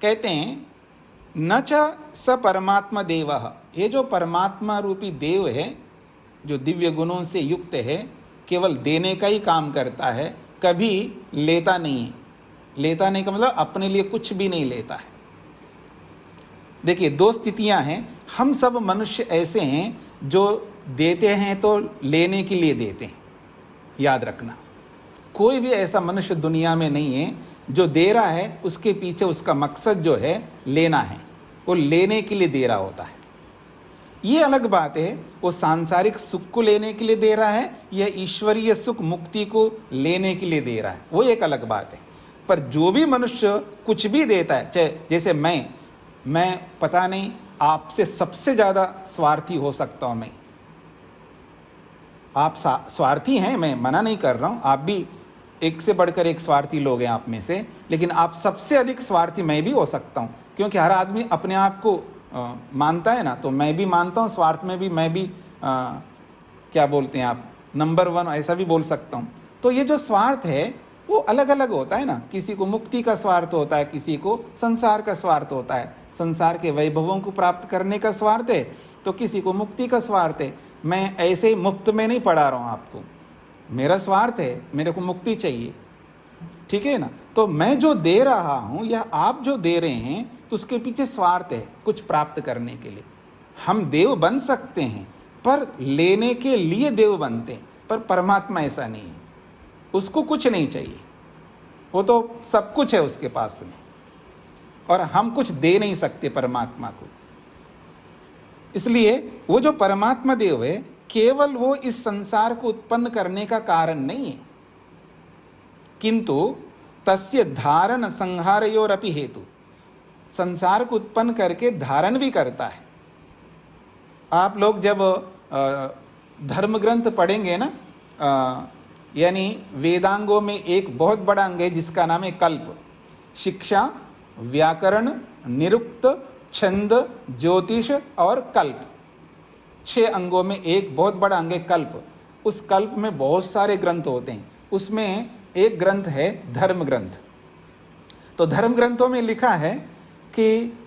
कहते हैं न च स परमात्म देवः, ये जो परमात्मा रूपी देव है, जो दिव्य गुणों से युक्त है, केवल देने का ही काम करता है, कभी लेता नहीं है। लेता नहीं का मतलब अपने लिए कुछ भी नहीं लेता है। देखिए, दो स्थितियां हैं। हम सब मनुष्य ऐसे हैं जो देते हैं तो लेने के लिए देते हैं, याद रखना। कोई भी ऐसा मनुष्य दुनिया में नहीं है जो दे रहा है उसके पीछे उसका मकसद जो है लेना है, वो लेने के लिए दे रहा होता है। ये अलग बात है, वो सांसारिक सुख को लेने के लिए दे रहा है या ईश्वरीय सुख मुक्ति को लेने के लिए दे रहा है, वो एक अलग बात है। पर जो भी मनुष्य कुछ भी देता है, चाहे जैसे मैं पता नहीं आपसे सबसे ज़्यादा स्वार्थी हो सकता हूँ। मैं, आप स्वार्थी हैं, मैं मना नहीं कर रहा हूँ, आप भी एक से बढ़कर एक स्वार्थी लोग हैं आप में से, लेकिन आप सबसे अधिक स्वार्थी मैं भी हो सकता हूँ, क्योंकि हर आदमी अपने आप को मानता है ना। तो मैं भी मानता हूँ स्वार्थ में भी, मैं भी क्या बोलते हैं आप, नंबर 1 ऐसा भी बोल सकता हूँ। तो ये जो स्वार्थ है वो अलग अलग होता है ना। किसी को मुक्ति का स्वार्थ होता है, किसी को संसार का स्वार्थ होता है, संसार के वैभवों को प्राप्त करने का स्वार्थ है, तो किसी को मुक्ति का स्वार्थ है। मैं ऐसे ही मुफ्त में नहीं पढ़ा रहा हूँ आपको, मेरा स्वार्थ है, मेरे को मुक्ति चाहिए, ठीक है ना। तो मैं जो दे रहा हूँ या आप जो दे रहे हैं, तो उसके पीछे स्वार्थ है, कुछ प्राप्त करने के लिए। हम देव बन सकते हैं पर लेने के लिए देव बनते हैं, पर परमात्मा ऐसा नहीं है, उसको कुछ नहीं चाहिए, वो तो सब कुछ है उसके पास में, और हम कुछ दे नहीं सकते परमात्मा को। इसलिए वो जो परमात्मा देव है, केवल वो इस संसार को उत्पन्न करने का कारण नहीं है, किंतु तस्य धारण संहारयोरपि हेतु, संसार को उत्पन्न करके धारण भी करता है। आप लोग जब धर्म ग्रंथ पढ़ेंगे ना, यानी वेदांगों में एक बहुत बड़ा अंग है जिसका नाम है कल्प। शिक्षा, व्याकरण, निरुक्त, छंद, ज्योतिष और कल्प, 6 अंगों में एक बहुत बड़ा अंग है कल्प। उस कल्प में बहुत सारे ग्रंथ होते हैं, उसमें एक ग्रंथ है धर्म ग्रंथ। तो धर्म ग्रंथों में लिखा है कि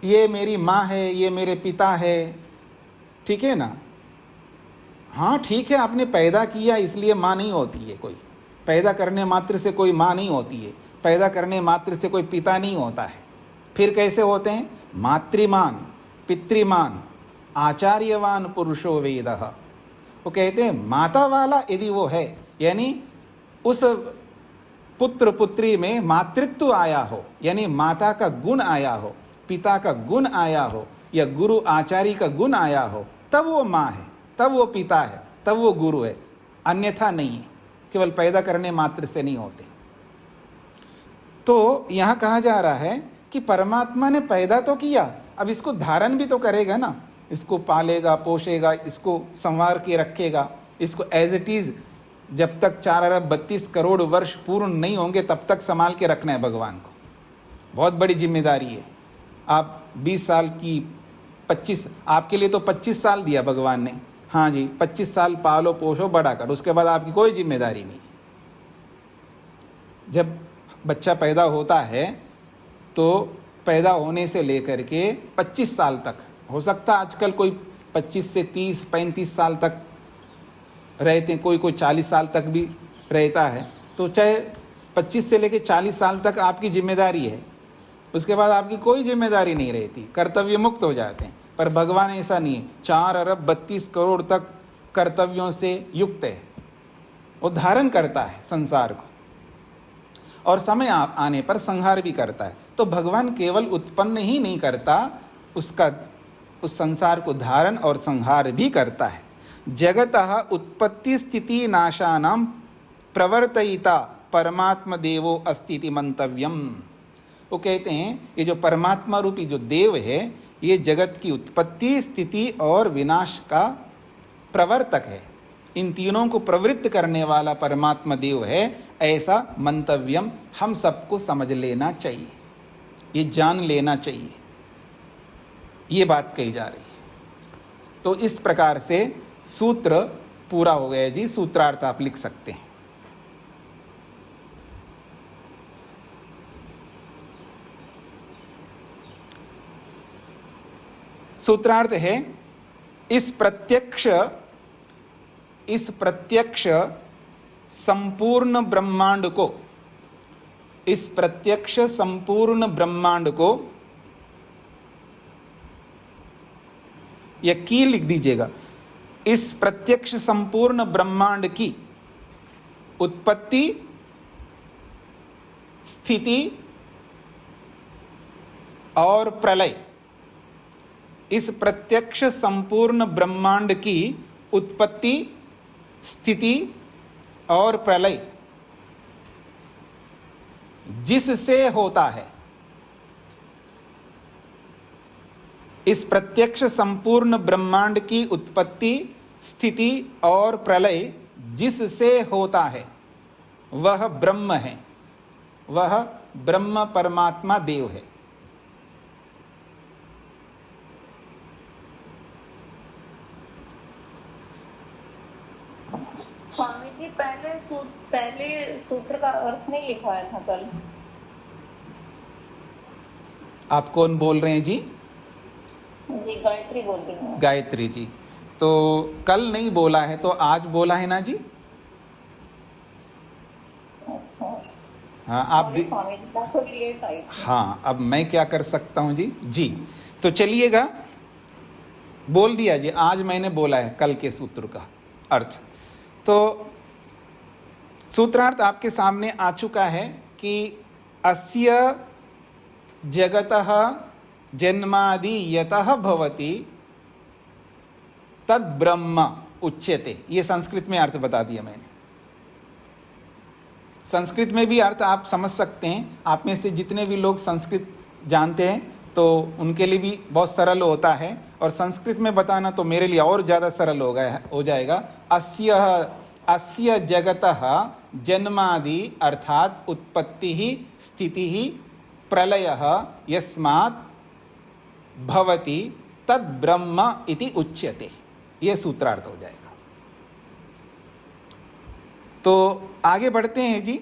ये मेरी माँ है, ये मेरे पिता है, ठीक है ना। हाँ ठीक है, आपने पैदा किया इसलिए माँ नहीं होती है कोई, पैदा करने मात्र से कोई माँ नहीं होती है, पैदा करने मात्र से कोई पिता नहीं होता है। फिर कैसे होते हैं? मातृमान, पितृमान, आचार्यवान पुरुषो वेदः। वो कहते हैं माता वाला यदि वो है, यानी उस पुत्र पुत्री में मातृत्व आया हो, यानी माता का गुण आया हो, पिता का गुण आया हो, या गुरु आचार्य का गुण आया हो, तब वो माँ है, तब वो पिता है, तब वो गुरु है, अन्यथा नहीं है। केवल पैदा करने मात्र से नहीं होते। तो यहाँ कहा जा रहा है कि परमात्मा ने पैदा तो किया, अब इसको धारण भी तो करेगा ना, इसको पालेगा, पोषेगा, इसको संवार के रखेगा, इसको एज इट इज जब तक 4 अरब 32 करोड़ वर्ष पूर्ण नहीं होंगे तब तक संभाल के रखना है भगवान को। बहुत बड़ी जिम्मेदारी है। आप 20 साल की 25, आपके लिए तो 25 साल दिया भगवान ने, हाँ जी, 25 साल पालो पोषो बड़ा कर, उसके बाद आपकी कोई जिम्मेदारी नहीं। जब बच्चा पैदा होता है तो पैदा होने से लेकर के 25 साल तक, हो सकता है आजकल कोई 25 से 30 35 साल तक रहते हैं, कोई 40 साल तक भी रहता है, तो चाहे 25 से लेकर 40 साल तक आपकी जिम्मेदारी है, उसके बाद आपकी कोई जिम्मेदारी नहीं रहती, कर्तव्य मुक्त हो जाते हैं। पर भगवान ऐसा नहीं है, 4 अरब 32 करोड़ तक कर्तव्यों से युक्त है, वो धारण करता है संसार को और समय आने पर संहार भी करता है। तो भगवान केवल उत्पन्न ही नहीं करता, उस संसार को धारण और संहार भी करता है। जगतः उत्पत्ति स्थिति नाशानां प्रवर्तयिता परमात्म देवो अस्ति मंतव्यम। वो कहते हैं ये जो परमात्मा रूपी जो देव है, ये जगत की उत्पत्ति स्थिति और विनाश का प्रवर्तक है, इन तीनों को प्रवृत्त करने वाला परमात्मा देव है, ऐसा मंतव्यम हम सबको समझ लेना चाहिए, ये जान लेना चाहिए, ये बात कही जा रही है। तो इस प्रकार से सूत्र पूरा हो गया जी। सूत्रार्थ आप लिख सकते हैं। सूत्रार्थ है इस प्रत्यक्ष संपूर्ण ब्रह्मांड को, इस प्रत्यक्ष संपूर्ण ब्रह्मांड को, या की लिख दीजिएगा, इस प्रत्यक्ष संपूर्ण ब्रह्मांड की उत्पत्ति स्थिति और प्रलय, इस प्रत्यक्ष संपूर्ण ब्रह्मांड की उत्पत्ति स्थिति और प्रलय जिससे होता है, इस प्रत्यक्ष संपूर्ण ब्रह्मांड की उत्पत्ति स्थिति और प्रलय जिससे होता है वह ब्रह्म है, वह ब्रह्म परमात्मा देव है। स्वामी जी पहले सूत्र का अर्थ नहीं लिखवाया था कल। आप कौन बोल रहे हैं जी? जी गायत्री बोल रही हूँ। गायत्री जी, तो कल नहीं बोला है तो आज बोला है ना जी? हाँ आप स्वामी जी बहुत लेट आई। हाँ, अब मैं क्या कर सकता हूँ जी? जी तो चलिएगा, बोल दिया जी, आज मैंने बोला है कल के सूत्र का अर्थ। तो सूत्रार्थ आपके सामने आ चुका है कि अस्य जगतः जन्मादि यतः भवति तद ब्रह्म उच्यते। ये संस्कृत में अर्थ बता दिया मैंने। संस्कृत में भी अर्थ आप समझ सकते हैं। आप में से जितने भी लोग संस्कृत जानते हैं तो उनके लिए भी बहुत सरल होता है, और संस्कृत में बताना तो मेरे लिए और ज़्यादा सरल हो जाएगा। अस्य जगतः जन्मादि अर्थात उत्पत्ति ही स्थिति ही प्रलयः यस्मात् भवति तद ब्रह्म इति उच्यते। यह सूत्रार्थ हो जाएगा। तो आगे बढ़ते हैं जी।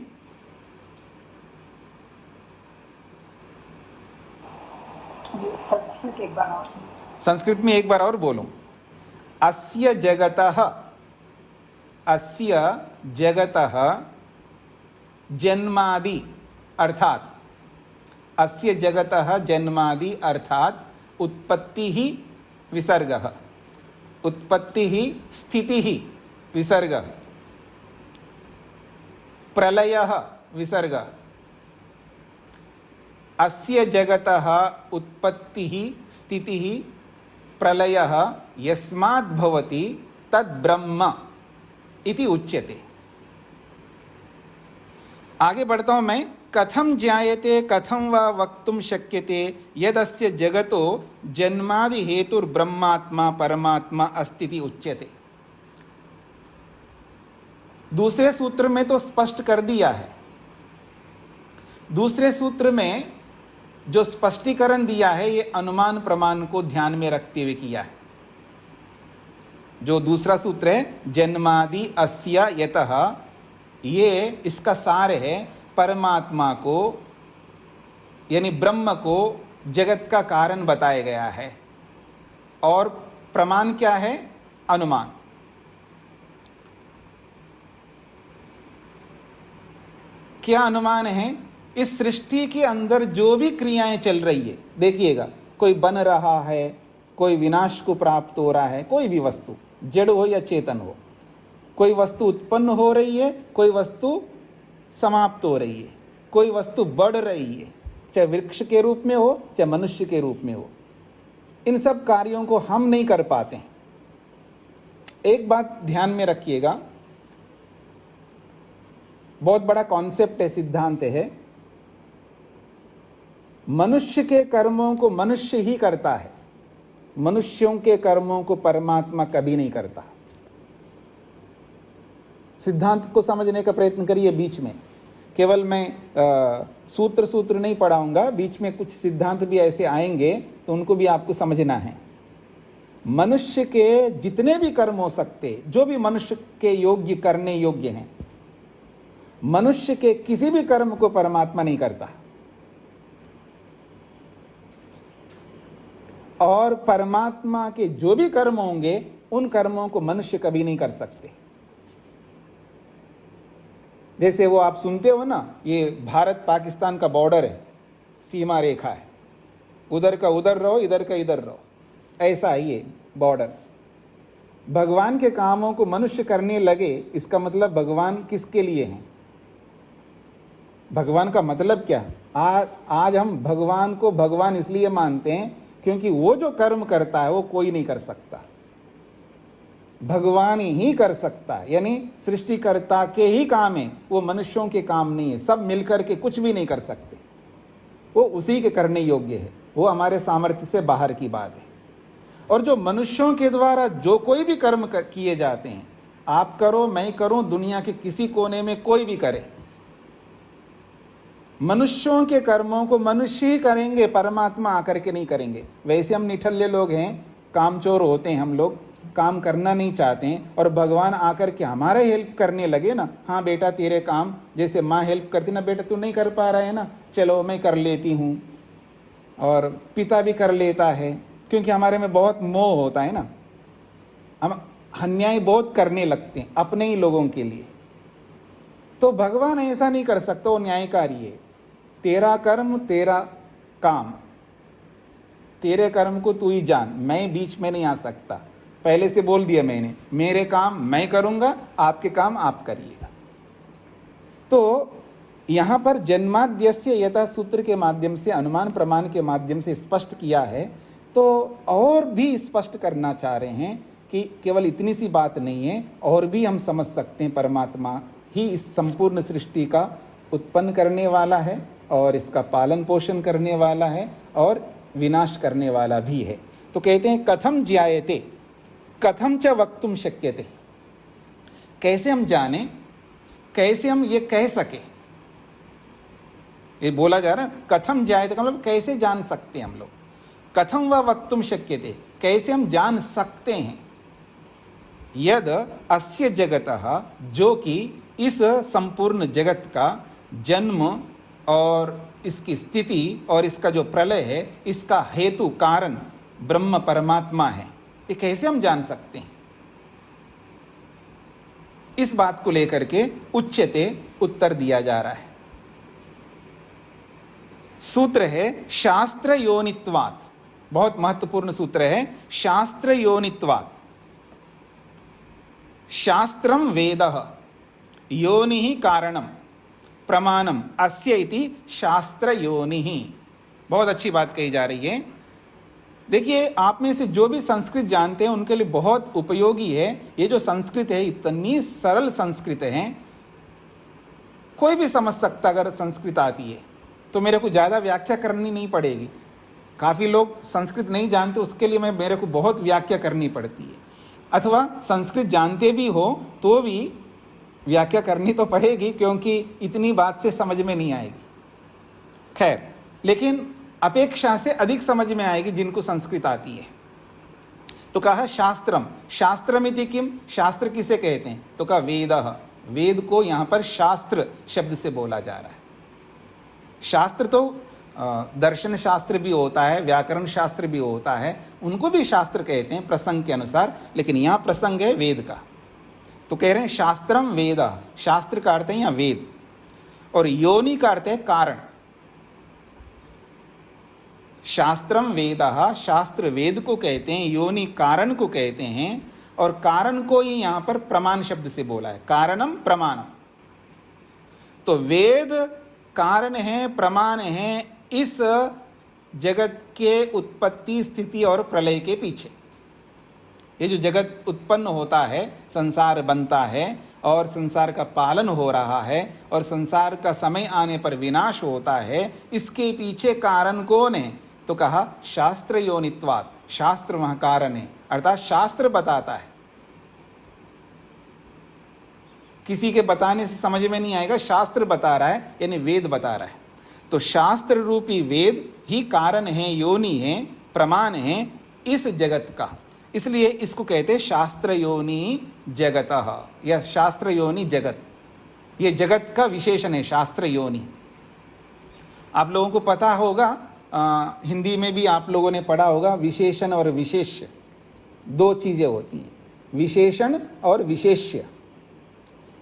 संस्कृत में एक बार और बोलूं। अस्य जगतः जन्मादि अर्थात, अस्य जगतः जन्मादि अर्थात उत्पत्ति ही विसर्गः, उत्पत्ति ही स्थिति ही विसर्गः, प्रलयः विसर्गः। अस्य जगतः उत्पत्ति ही स्थिति ही प्रलयः यस्माद् भवति तद ब्रह्म इति उच्यते। आगे बढ़ता हूं मैं। कथम ज्ञायते कथम वा वक्तुम शक्यते यदस्य जगतो जन्मादि हेतुर ब्रह्मात्मा परमात्मा अस्तिति उच्यते। दूसरे सूत्र में तो स्पष्ट कर दिया है। दूसरे सूत्र में जो स्पष्टीकरण दिया है ये अनुमान प्रमाण को ध्यान में रखते हुए किया है। जो दूसरा सूत्र है जन्मादि अस्या यतः, ये इसका सार है परमात्मा को यानी ब्रह्म को जगत का कारण बताया गया है। और प्रमाण क्या है? अनुमान। क्या अनुमान है? इस सृष्टि के अंदर जो भी क्रियाएं चल रही है, देखिएगा, कोई बन रहा है, कोई विनाश को प्राप्त हो रहा है, कोई भी वस्तु जड़ हो या चेतन हो, कोई वस्तु उत्पन्न हो रही है, कोई वस्तु समाप्त हो रही है, कोई वस्तु बढ़ रही है, चाहे वृक्ष के रूप में हो चाहे मनुष्य के रूप में हो। इन सब कार्यों को हम नहीं कर पाते हैं। एक बात ध्यान में रखिएगा, बहुत बड़ा कॉन्सेप्ट है, सिद्धांत है। मनुष्य के कर्मों को मनुष्य ही करता है, मनुष्यों के कर्मों को परमात्मा कभी नहीं करता। सिद्धांत को समझने का प्रयत्न करिए। बीच में केवल मैं सूत्र नहीं पढ़ाऊंगा, बीच में कुछ सिद्धांत भी ऐसे आएंगे तो उनको भी आपको समझना है। मनुष्य के जितने भी कर्म हो सकते, जो भी मनुष्य के योग्य करने योग्य हैं, मनुष्य के किसी भी कर्म को परमात्मा नहीं करता। और परमात्मा के जो भी कर्म होंगे उन कर्मों को मनुष्य कभी नहीं कर सकते। जैसे वो आप सुनते हो ना, ये भारत पाकिस्तान का बॉर्डर है, सीमा रेखा है, उधर का उधर रहो, इधर का इधर रहो, ऐसा है ये बॉर्डर। भगवान के कामों को मनुष्य करने लगे, इसका मतलब भगवान किसके लिए हैं? भगवान का मतलब क्या है? आज हम भगवान को भगवान इसलिए मानते हैं क्योंकि वो जो कर्म करता है वो कोई नहीं कर सकता, भगवान ही कर सकता है। यानी सृष्टिकर्ता के ही काम है, वो मनुष्यों के काम नहीं है। सब मिलकर के कुछ भी नहीं कर सकते, वो उसी के करने योग्य है, वो हमारे सामर्थ्य से बाहर की बात है। और जो मनुष्यों के द्वारा जो कोई भी कर्म किए जाते हैं, आप करो, मैं करूं, दुनिया के किसी कोने में कोई भी करे, मनुष्यों के कर्मों को मनुष्य ही करेंगे, परमात्मा आकर के नहीं करेंगे। वैसे हम निठल्ले लोग हैं, कामचोर होते हैं, हम लोग काम करना नहीं चाहते हैं, और भगवान आकर के हमारा हेल्प करने लगे ना, हाँ बेटा तेरे काम, जैसे माँ हेल्प करती ना, बेटा तू नहीं कर पा रहा है ना, चलो मैं कर लेती हूँ। और पिता भी कर लेता है, क्योंकि हमारे में बहुत मोह होता है ना, हम अन्याय बहुत करने लगते हैं अपने ही लोगों के लिए। तो भगवान ऐसा नहीं कर सकता, वो न्यायकारी है। तेरा कर्म तेरा काम, तेरे कर्म को तू ही जान, मैं बीच में नहीं आ सकता। पहले से बोल दिया मैंने, मेरे काम मैं करूंगा, आपके काम आप करिएगा। तो यहाँ पर जन्माद्यस्य यथा सूत्र के माध्यम से, अनुमान प्रमाण के माध्यम से स्पष्ट किया है। तो और भी स्पष्ट करना चाह रहे हैं कि केवल इतनी सी बात नहीं है, और भी हम समझ सकते हैं परमात्मा ही इस संपूर्ण सृष्टि का उत्पन्न करने वाला है, और इसका पालन पोषण करने वाला है, और विनाश करने वाला भी है। तो कहते हैं कथम ज्ञायते कथम च वक्तुम शक्यते, कैसे हम जाने, कैसे हम ये कह सके। ये बोला जा रहा है कथम ज्ञायते, मतलब कैसे जान सकते हैं हम लोग। कथम व वक्तुम शक्यते, कैसे हम जान सकते हैं। यद अस्य जगतः, जो कि इस संपूर्ण जगत का जन्म और इसकी स्थिति और इसका जो प्रलय है, इसका हेतु कारण ब्रह्म परमात्मा है। ये कैसे हम जान सकते हैं? इस बात को लेकर के उच्यते उत्तर दिया जा रहा है। सूत्र है शास्त्र योनित्वात्, बहुत महत्वपूर्ण सूत्र है। शास्त्र योनित्वात्, शास्त्रम वेदः, योनिः कारणम प्रमाणम अस्य इति शास्त्र योनिः। बहुत अच्छी बात कही जा रही है। देखिए, आप में से जो भी संस्कृत जानते हैं उनके लिए बहुत उपयोगी है। ये जो संस्कृत है, इतनी सरल संस्कृत है, कोई भी समझ सकता अगर संस्कृत आती है तो मेरे को ज़्यादा व्याख्या करनी नहीं पड़ेगी। काफ़ी लोग संस्कृत नहीं जानते, उसके लिए मेरे को बहुत व्याख्या करनी पड़ती है, अथवा संस्कृत जानते भी हो तो भी व्याख्या करनी तो पड़ेगी, क्योंकि इतनी बात से समझ में नहीं आएगी। खैर, लेकिन अपेक्षा से अधिक समझ में आएगी जिनको संस्कृत आती है। तो कहा शास्त्रम, शास्त्रमिति किम, शास्त्र किसे कहते हैं? तो कहा वेदः, वेद को यहाँ पर शास्त्र शब्द से बोला जा रहा है। शास्त्र तो दर्शन शास्त्र भी होता है, व्याकरण शास्त्र भी होता है, उनको भी शास्त्र कहते हैं प्रसंग के अनुसार, लेकिन यहाँ प्रसंग है वेद का। तो कह रहे हैं शास्त्रम वेद, शास्त्र का अर्थ है यहाँ वेद, और योनि का अर्थ है कारण। शास्त्रम वेद, शास्त्र वेद को कहते हैं, योनि कारण को कहते हैं, और कारण को ही यहाँ पर प्रमाण शब्द से बोला है, कारणम प्रमाणम। तो वेद कारण है, प्रमाण है इस जगत के उत्पत्ति, स्थिति और प्रलय के पीछे। ये जो जगत उत्पन्न होता है, संसार बनता है और संसार का पालन हो रहा है और संसार का समय आने पर विनाश होता है, इसके पीछे कारण कौन है? तो कहा शास्त्र योनित्वात्, शास्त्र वह कारण है, अर्थात शास्त्र बताता है। किसी के बताने से समझ में नहीं आएगा, शास्त्र बता रहा है, यानी वेद बता रहा है। तो शास्त्र रूपी वेद ही कारण है, योनि है, प्रमाण है इस जगत का, इसलिए इसको कहते हैं शास्त्र योनि जगतः, या शास्त्र योनि जगत। ये जगत का विशेषण है शास्त्र योनि। आप लोगों को पता होगा, हिंदी में भी आप लोगों ने पढ़ा होगा, विशेषण और विशेष्य दो चीजें होती हैं, विशेषण और विशेष्य।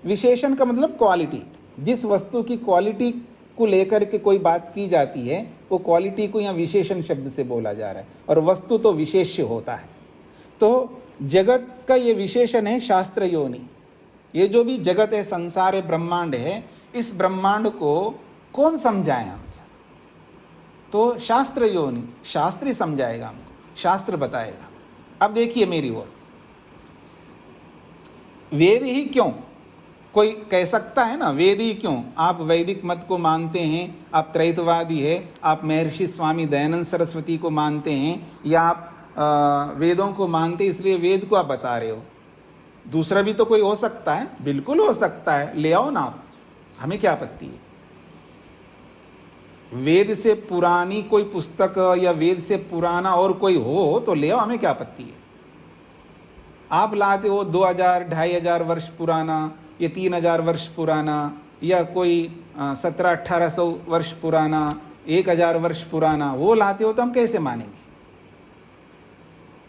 विशेषण का मतलब क्वालिटी, जिस वस्तु की क्वालिटी को लेकर के कोई बात की जाती है, वो क्वालिटी को यहाँ विशेषण शब्द से बोला जा रहा है, और वस्तु तो विशेष्य होता है। तो जगत का ये विशेषण है शास्त्र योनि। ये जो भी जगत है, संसार है, ब्रह्मांड है, इस ब्रह्मांड को कौन समझाए हमको? तो शास्त्र योनि, शास्त्र ही समझाएगा हमको, शास्त्र बताएगा। अब देखिए मेरी ओर, वेद ही क्यों? कोई कह सकता है ना, वेद ही क्यों? आप वैदिक मत को मानते हैं, आप त्रैतवादी है, आप महर्षि स्वामी दयानंद सरस्वती को मानते हैं, या आप वेदों को मानते इसलिए वेद को आप बता रहे हो। दूसरा भी तो कोई हो सकता है, बिल्कुल हो सकता है, ले आओ ना आप, हमें क्या आपत्ति है। वेद से पुरानी कोई पुस्तक या वेद से पुराना और कोई हो तो ले आओ, हमें क्या आपत्ति है। आप लाते हो 2000, 2500 वर्ष पुराना, या 3000 वर्ष पुराना, या कोई 1700-1800 वर्ष पुराना, 1000 वर्ष पुराना, वो लाते हो तो हम कैसे मानेंगे?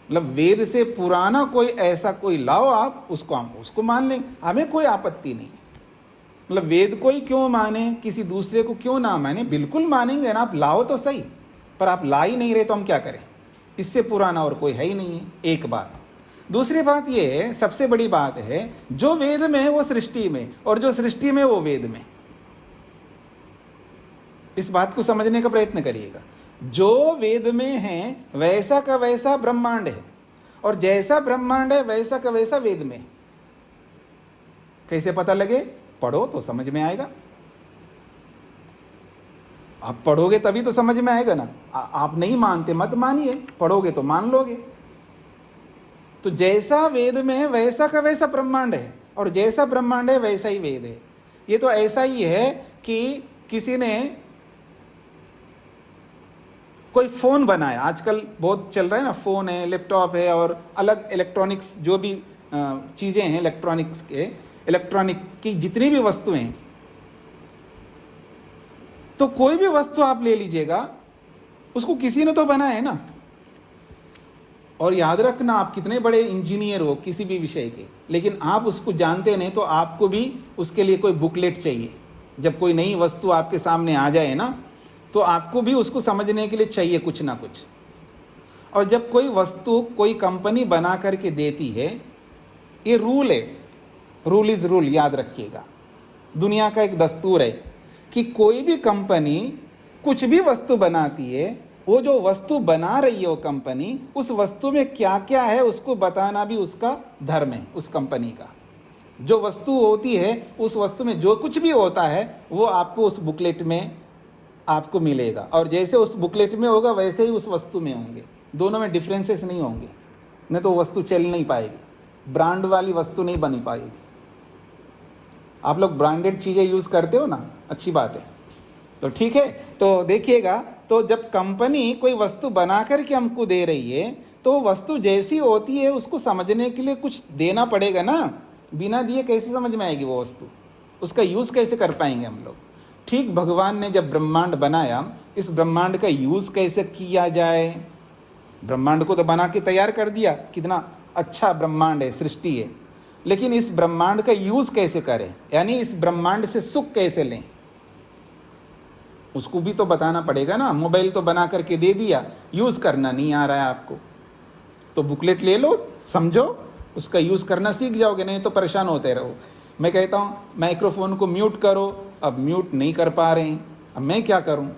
मतलब वेद से पुराना कोई ऐसा कोई लाओ आप, उसको हम उसको मान लेंगे, हमें कोई आपत्ति नहीं। मतलब वेद को ही क्यों माने, किसी दूसरे को क्यों ना माने? बिल्कुल मानेंगे ना, आप लाओ तो सही, पर आप ला ही नहीं रहे तो हम क्या करें? इससे पुराना और कोई है ही नहीं है, एक बात। दूसरी बात ये है, सबसे बड़ी बात है, जो वेद में है वो सृष्टि में, और जो सृष्टि में वो वेद में। इस बात को समझने का प्रयत्न करिएगा। जो वेद में है वैसा का वैसा ब्रह्मांड है, और जैसा ब्रह्मांड है वैसा का वैसा वेद में। कैसे पता लगे? पढ़ो तो समझ में आएगा। आप पढ़ोगे तभी तो समझ में आएगा ना। आप नहीं मानते मत मानिए, पढ़ोगे तो मान लोगे। तो जैसा वेद में है वैसा का वैसा ब्रह्मांड है, और जैसा ब्रह्मांड है वैसा ही वेद है। ये तो ऐसा ही है कि किसी ने कोई फोन बनाया, आजकल बहुत चल रहा है ना, फोन है, लैपटॉप है, और अलग इलेक्ट्रॉनिक्स जो भी चीजें हैं, इलेक्ट्रॉनिक्स के, इलेक्ट्रॉनिक की जितनी भी वस्तुएं हैं, तो कोई भी वस्तु आप ले लीजिएगा, उसको किसी ने तो बनाया है ना। और याद रखना, आप कितने बड़े इंजीनियर हो किसी भी विषय के, लेकिन आप उसको जानते नहीं तो आपको भी उसके लिए कोई बुकलेट चाहिए। जब कोई नई वस्तु आपके सामने आ जाए ना, तो आपको भी उसको समझने के लिए चाहिए कुछ ना कुछ। और जब कोई वस्तु कोई कंपनी बना करके देती है, ये रूल है, रूल इज रूल, याद रखिएगा। दुनिया का एक दस्तूर है कि कोई भी कंपनी कुछ भी वस्तु बनाती है, वो जो वस्तु बना रही है वो कंपनी, उस वस्तु में क्या क्या है उसको बताना भी उसका धर्म है, उस कंपनी का। जो वस्तु होती है उस वस्तु में जो कुछ भी होता है वो आपको उस बुकलेट में आपको मिलेगा, और जैसे उस बुकलेट में होगा वैसे ही उस वस्तु में होंगे। दोनों में डिफरेंसेस नहीं होंगे, नहीं तो वस्तु चल नहीं पाएगी, ब्रांड वाली वस्तु नहीं बनी पाएगी। आप लोग ब्रांडेड चीज़ें यूज़ करते हो ना, अच्छी बात है, तो ठीक है। तो देखिएगा, तो जब कंपनी कोई वस्तु बना करके हमको दे रही है तो वस्तु जैसी होती है उसको समझने के लिए कुछ देना पड़ेगा ना, बिना दिए कैसे समझ में आएगी वो वस्तु, उसका यूज़ कैसे कर पाएंगे हम लोग। ठीक भगवान ने जब ब्रह्मांड बनाया, इस ब्रह्मांड का यूज़ कैसे किया जाए, ब्रह्मांड को तो बना के तैयार कर दिया, कितना अच्छा ब्रह्मांड है, सृष्टि है, लेकिन इस ब्रह्मांड का यूज़ कैसे करें, यानी इस ब्रह्मांड से सुख कैसे लें, उसको भी तो बताना पड़ेगा ना। मोबाइल तो बना करके दे दिया, यूज़ करना नहीं आ रहा है आपको, तो बुकलेट ले लो, समझो, उसका यूज़ करना सीख जाओगे, नहीं तो परेशान होते रहो। मैं कहता हूँ माइक्रोफोन को म्यूट करो, अब म्यूट नहीं कर पा रहे हैं, अब मैं क्या करूँ,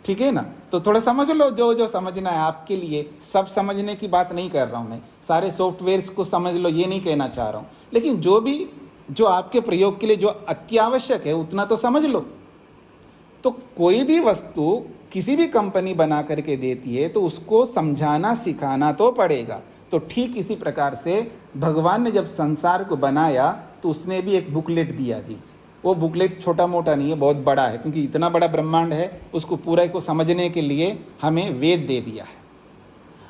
ठीक है ना। तो थोड़ा समझ लो, जो जो समझना है आपके लिए, सब समझने की बात नहीं कर रहा हूँ मैं, सारे सॉफ्टवेयर्स को समझ लो ये नहीं कहना चाह रहा हूँ, लेकिन जो आपके प्रयोग के लिए जो अत्यावश्यक है उतना तो समझ लो। तो कोई भी वस्तु किसी भी कंपनी बना करके देती है तो उसको समझाना सिखाना तो पड़ेगा। तो ठीक इसी प्रकार से भगवान ने जब संसार को बनाया तो उसने भी एक बुकलेट दिया थी। वो बुकलेट छोटा मोटा नहीं है, बहुत बड़ा है, क्योंकि इतना बड़ा ब्रह्मांड है, उसको पूरा को समझने के लिए हमें वेद दे दिया है।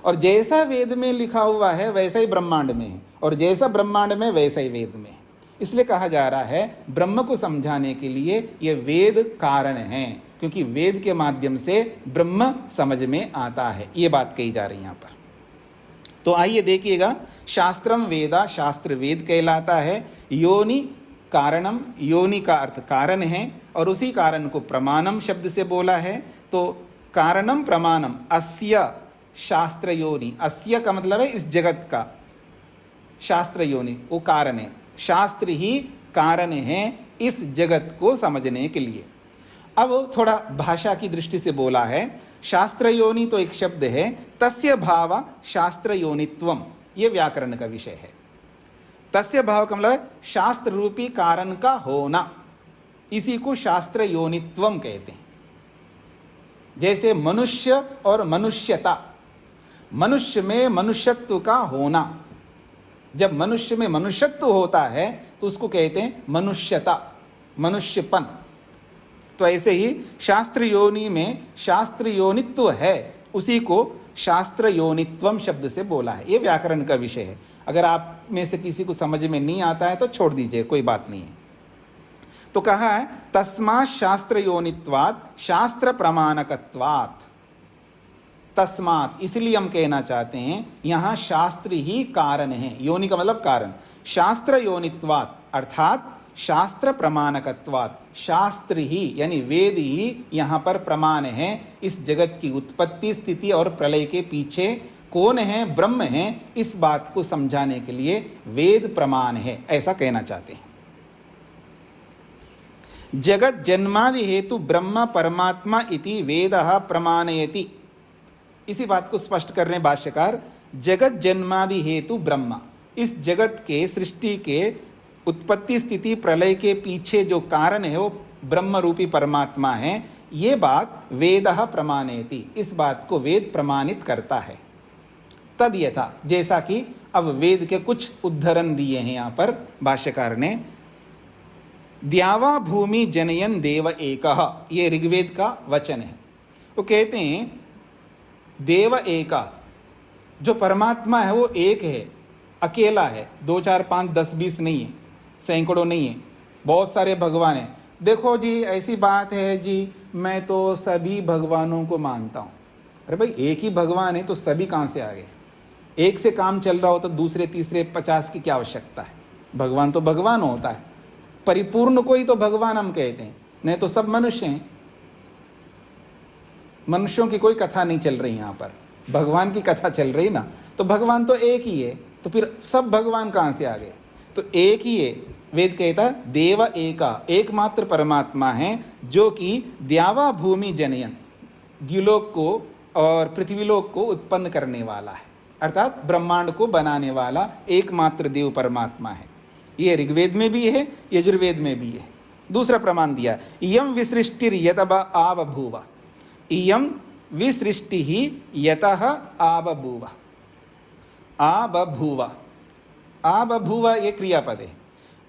और जैसा वेद में लिखा हुआ है वैसा ही ब्रह्मांड में है, और जैसा ब्रह्मांड में वैसा ही वेद में है। इसलिए कहा जा रहा है ब्रह्म को समझाने के लिए ये वेद कारण हैं, क्योंकि वेद के माध्यम से ब्रह्म समझ में आता है, ये बात कही जा रही है यहाँ पर। तो आइए देखिएगा, शास्त्रम वेदा, शास्त्र वेद कहलाता है। योनि कारणम, योनि का अर्थ कारण है, और उसी कारण को प्रमाणम शब्द से बोला है। तो कारणम प्रमाणम अस्य शास्त्र योनि, अस्य का मतलब है इस जगत का, शास्त्र योनि वो कारण है, शास्त्र ही कारण है इस जगत को समझने के लिए। अब थोड़ा भाषा की दृष्टि से बोला है, शास्त्र योनि तो एक शब्द है, तस्य भाव शास्त्र योनित्वम, ये व्याकरण का विषय है। तस्य भाव का मतलब शास्त्र रूपी कारण का होना, इसी को शास्त्र योनित्वम कहते हैं। जैसे मनुष्य और मनुष्यता, मनुष्य में मनुष्यत्व का होना, जब मनुष्य में मनुष्यत्व होता है तो उसको कहते हैं मनुष्यता, मनुष्यपन। तो ऐसे ही शास्त्र योनि में शास्त्र योनित्व है, उसी को शास्त्र योनित्वम शब्द से बोला है। ये व्याकरण का विषय है, अगर आप में से किसी को समझ में नहीं आता है तो छोड़ दीजिए, कोई बात नहीं है। तो कहा है तस्मात् शास्त्र योनित्वात् शास्त्र प्रमाणकत्वात्, तस्मात् इसलिए हम कहना चाहते हैं यहाँ शास्त्र ही कारण है, योनि का मतलब कारण, शास्त्र योनित्वात् अर्थात शास्त्र प्रमाणकत्वात्, शास्त्र ही यानी वेद ही यहाँ पर प्रमाण है इस जगत की उत्पत्ति, स्थिति और प्रलय के पीछे कौन है, ब्रह्म है, इस बात को समझाने के लिए वेद प्रमाण है, ऐसा कहना चाहते हैं। जगत जन्मादि हेतु ब्रह्म परमात्मा इति वेदः प्रमाणयति, इसी बात को स्पष्ट कर रहे हैं भाष्यकार। जगत जन्मादि हेतु ब्रह्म, इस जगत के सृष्टि के उत्पत्ति स्थिति प्रलय के पीछे जो कारण है वो ब्रह्म रूपी परमात्मा है, ये बात वेदः प्रमाणयति, इस बात को वेद प्रमाणित करता है। तद यथा, जैसा कि अब वेद के कुछ उद्धरण दिए हैं यहाँ पर भाष्यकार ने। द्यावा भूमि जनयन देव एकः, ये ऋग्वेद का वचन है। वो कहते हैं देव एका, जो परमात्मा है वो एक है, अकेला है, 2 4 5 10 20 नहीं है, सैकड़ों नहीं है, बहुत सारे भगवान हैं। देखो जी ऐसी बात है जी, मैं तो सभी भगवानों को मानता हूँ। अरे भाई एक ही भगवान है तो सभी कहाँ से आ गए? एक से काम चल रहा हो तो दूसरे तीसरे 50 की क्या आवश्यकता है? भगवान तो भगवान होता है, परिपूर्ण को ही तो भगवान हम कहते हैं, नहीं तो सब मनुष्य हैं। मनुष्यों की कोई कथा नहीं चल रही यहाँ पर, भगवान की कथा चल रही ना। तो भगवान तो एक ही है, तो फिर सब भगवान कहाँ से आ गए? तो एक ही है। वेद कहता है देव एका, एकमात्र परमात्मा है जो कि द्यावा भूमि जनयन, द्युलोक को और पृथ्वीलोक को उत्पन्न करने वाला है, अर्थात ब्रह्मांड को बनाने वाला एकमात्र देव परमात्मा है। ये ऋग्वेद में भी है, यजुर्वेद में भी है। दूसरा प्रमाण दिया, इयम विसृष्टिर यतः आबभूव, इयम विसृष्टि ही यतः आबभूव। आबभूव, आबभूव ये क्रियापद है।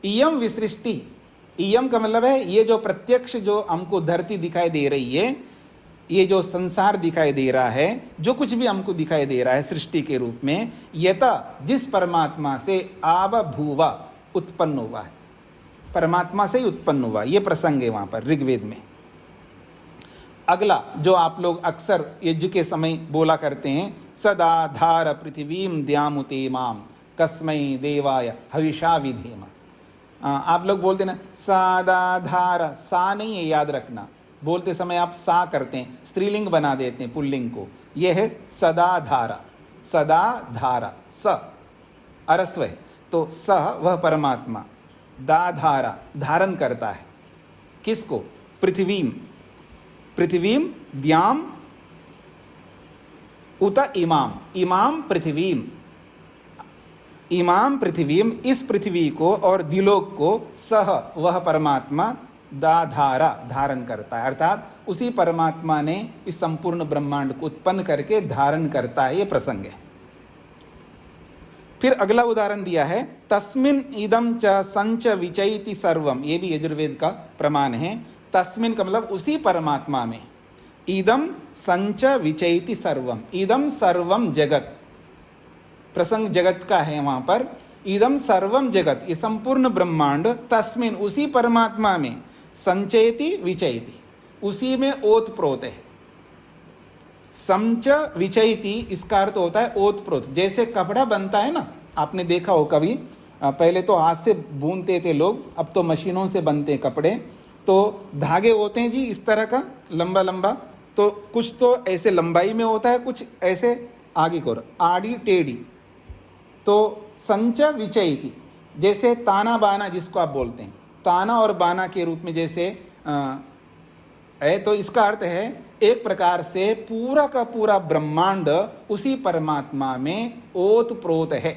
इयम विसृष्टि, इयम का मतलब है ये जो प्रत्यक्ष जो हमको धरती दिखाई दे रही है, ये जो संसार दिखाई दे रहा है, जो कुछ भी हमको दिखाई दे रहा है सृष्टि के रूप में, यथा जिस परमात्मा से आबभूव उत्पन्न हुआ है, परमात्मा से ही उत्पन्न हुआ, ये प्रसंग है वहां पर ऋग्वेद में। अगला जो आप लोग अक्सर यज्ञ के समय बोला करते हैं, सदा धार पृथ्वीम द्यामुते माम कस्मै देवाय हविषा विधेम। आप लोग बोलते ना सदा धार, सा नहीं है, याद रखना, बोलते समय आप सा करते हैं, स्त्रीलिंग बना देते हैं पुल्लिंग को। यह है सदा धारा, सदा धारा, स अरस्व है, तो स वह परमात्मा, दा धारा धारण करता है किसको, पृथ्वीम, पृथ्वीम द्याम उत इमाम, इमाम पृथ्वीम, इमाम पृथ्वीम इस पृथ्वी को और दिलोक को, सह वह परमात्मा दाधारा धारण करता है, अर्थात उसी परमात्मा ने इस संपूर्ण ब्रह्मांड को उत्पन्न करके धारण करता है, ये प्रसंग है। फिर अगला उदाहरण दिया है, तस्मिन इदम च संच विचैति सर्वम, ये भी यजुर्वेद का प्रमाण है। तस्मिन का मतलब उसी परमात्मा में, इदम संच विचैति सर्वम, इदम सर्वम जगत, प्रसंग जगत का है वहां पर, इदम सर्वम जगत ये संपूर्ण ब्रह्मांड, तस्मिन उसी परमात्मा में, संचयति विचयति उसी में ओत प्रोत है। संच विचयति इसका अर्थ होता है ओत प्रोत। जैसे कपड़ा बनता है ना, आपने देखा हो कभी, पहले तो हाथ से बुनते थे लोग, अब तो मशीनों से बनते हैं कपड़े। तो धागे होते हैं जी इस तरह का लंबा लंबा, तो कुछ तो ऐसे लंबाई में होता है, कुछ ऐसे आगे को आड़ी टेढ़ी। तो संच विचयति, जैसे ताना बाना जिसको आप बोलते हैं, ताना और बाना के रूप में जैसे है, तो इसका अर्थ है एक प्रकार से पूरा का पूरा ब्रह्मांड उसी परमात्मा में ओत प्रोत है,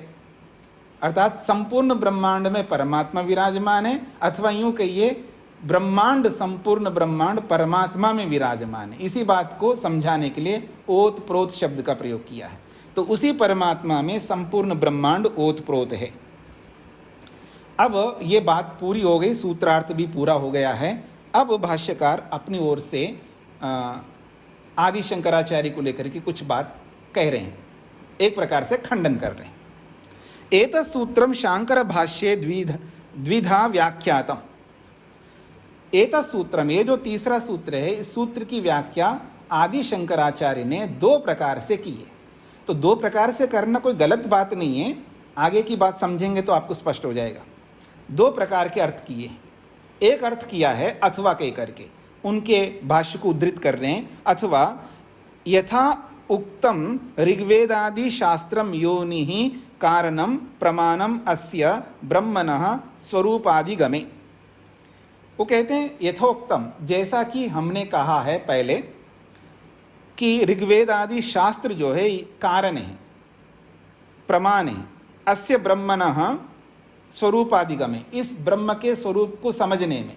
अर्थात संपूर्ण ब्रह्मांड में परमात्मा विराजमान है, अथवा यूं कहिए ब्रह्मांड, संपूर्ण ब्रह्मांड परमात्मा में विराजमान है। इसी बात को समझाने के लिए ओत प्रोत शब्द का प्रयोग किया है। तो उसी परमात्मा में संपूर्ण ब्रह्मांड ओत प्रोत है। अब ये बात पूरी हो गई, सूत्रार्थ भी पूरा हो गया है। अब भाष्यकार अपनी ओर से आदि शंकराचार्य को लेकर के कुछ बात कह रहे हैं, एक प्रकार से खंडन कर रहे हैं। एतत् सूत्रम शांकर भाष्ये द्विधा व्याख्यातम। एतत् सूत्रम, ये जो तीसरा सूत्र है, इस सूत्र की व्याख्या आदि शंकराचार्य ने दो प्रकार से की है। तो दो प्रकार से करना कोई गलत बात नहीं है, आगे की बात समझेंगे तो आपको स्पष्ट हो जाएगा। दो प्रकार के अर्थ किए हैं। एक अर्थ किया है अथवा कह करके, उनके भाष्य को उद्धृत कर रहे हैं, अथवा यथा उक्तम ऋग्वेदादि शास्त्रम योनि कारणम प्रमाणम अस्य ब्रह्मणः स्वरूपादिगमे। वो कहते हैं यथोक्तम, जैसा कि हमने कहा है पहले कि ऋग्वेद आदि शास्त्र जो है कारण है, प्रमाण है, अस्य ब्रह्मणः स्वरूपादिगमे, इस ब्रह्म के स्वरूप को समझने में,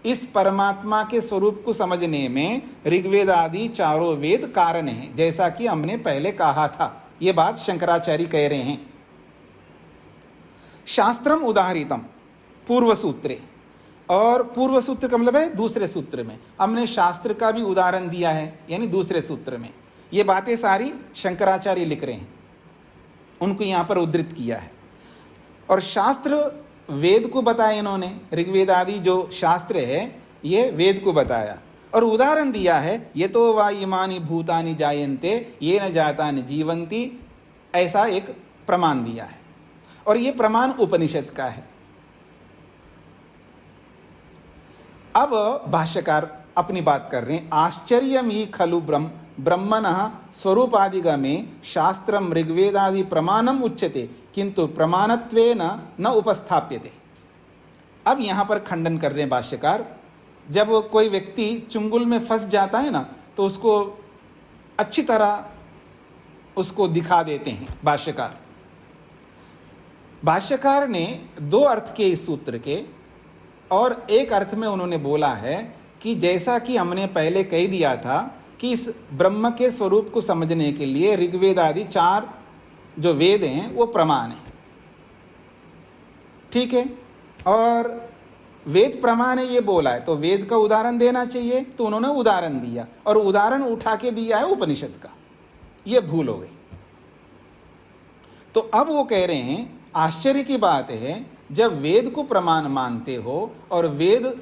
इस परमात्मा के स्वरूप को समझने में ऋग्वेद आदि चारों वेद कारण हैं, जैसा कि हमने पहले कहा था। ये बात शंकराचार्य कह रहे हैं। शास्त्रम उदाहरितम पूर्व सूत्रे, और पूर्व सूत्र का मतलब है दूसरे सूत्र में, हमने शास्त्र का भी उदाहरण दिया है, यानी दूसरे सूत्र में। ये बातें सारी शंकराचार्य लिख रहे हैं, उनको यहाँ पर उद्धृत किया है। और शास्त्र वेद को बताया इन्होंने, ऋग्वेद आदि जो शास्त्र है ये वेद को बताया, और उदाहरण दिया है ये तो वा इमानि भूतानि जायन्ते ये न जातानि जीवन्ति, ऐसा एक प्रमाण दिया है। और ये प्रमाण उपनिषद का है। अब भाष्यकार अपनी बात कर रहे हैं, आश्चर्यम ही खलु ब्रह्मणः स्वरूपादिगमे शास्त्रम ऋग्वेदादि प्रमाणम उच्यते किंतु प्रमाणत्वेन न उपस्थाप्यते। अब यहाँ पर खंडन कर रहे हैं भाष्यकार, जब कोई व्यक्ति चुंगल में फंस जाता है ना, तो उसको अच्छी तरह उसको दिखा देते हैं भाष्यकार। भाष्यकार ने दो अर्थ किए इस सूत्र के, और एक अर्थ में उन्होंने बोला है कि जैसा कि हमने पहले कह दिया था कि इस ब्रह्म के स्वरूप को समझने के लिए ऋग्वेद आदि 4 जो वेद हैं वो प्रमाण है, ठीक है। और वेद प्रमाण है ये बोला है तो वेद का उदाहरण देना चाहिए, तो उन्होंने उदाहरण दिया और उदाहरण उठा के दिया है उपनिषद का, ये भूल हो गई। तो अब वो कह रहे हैं आश्चर्य की बात है, जब वेद को प्रमाण मानते हो और वेद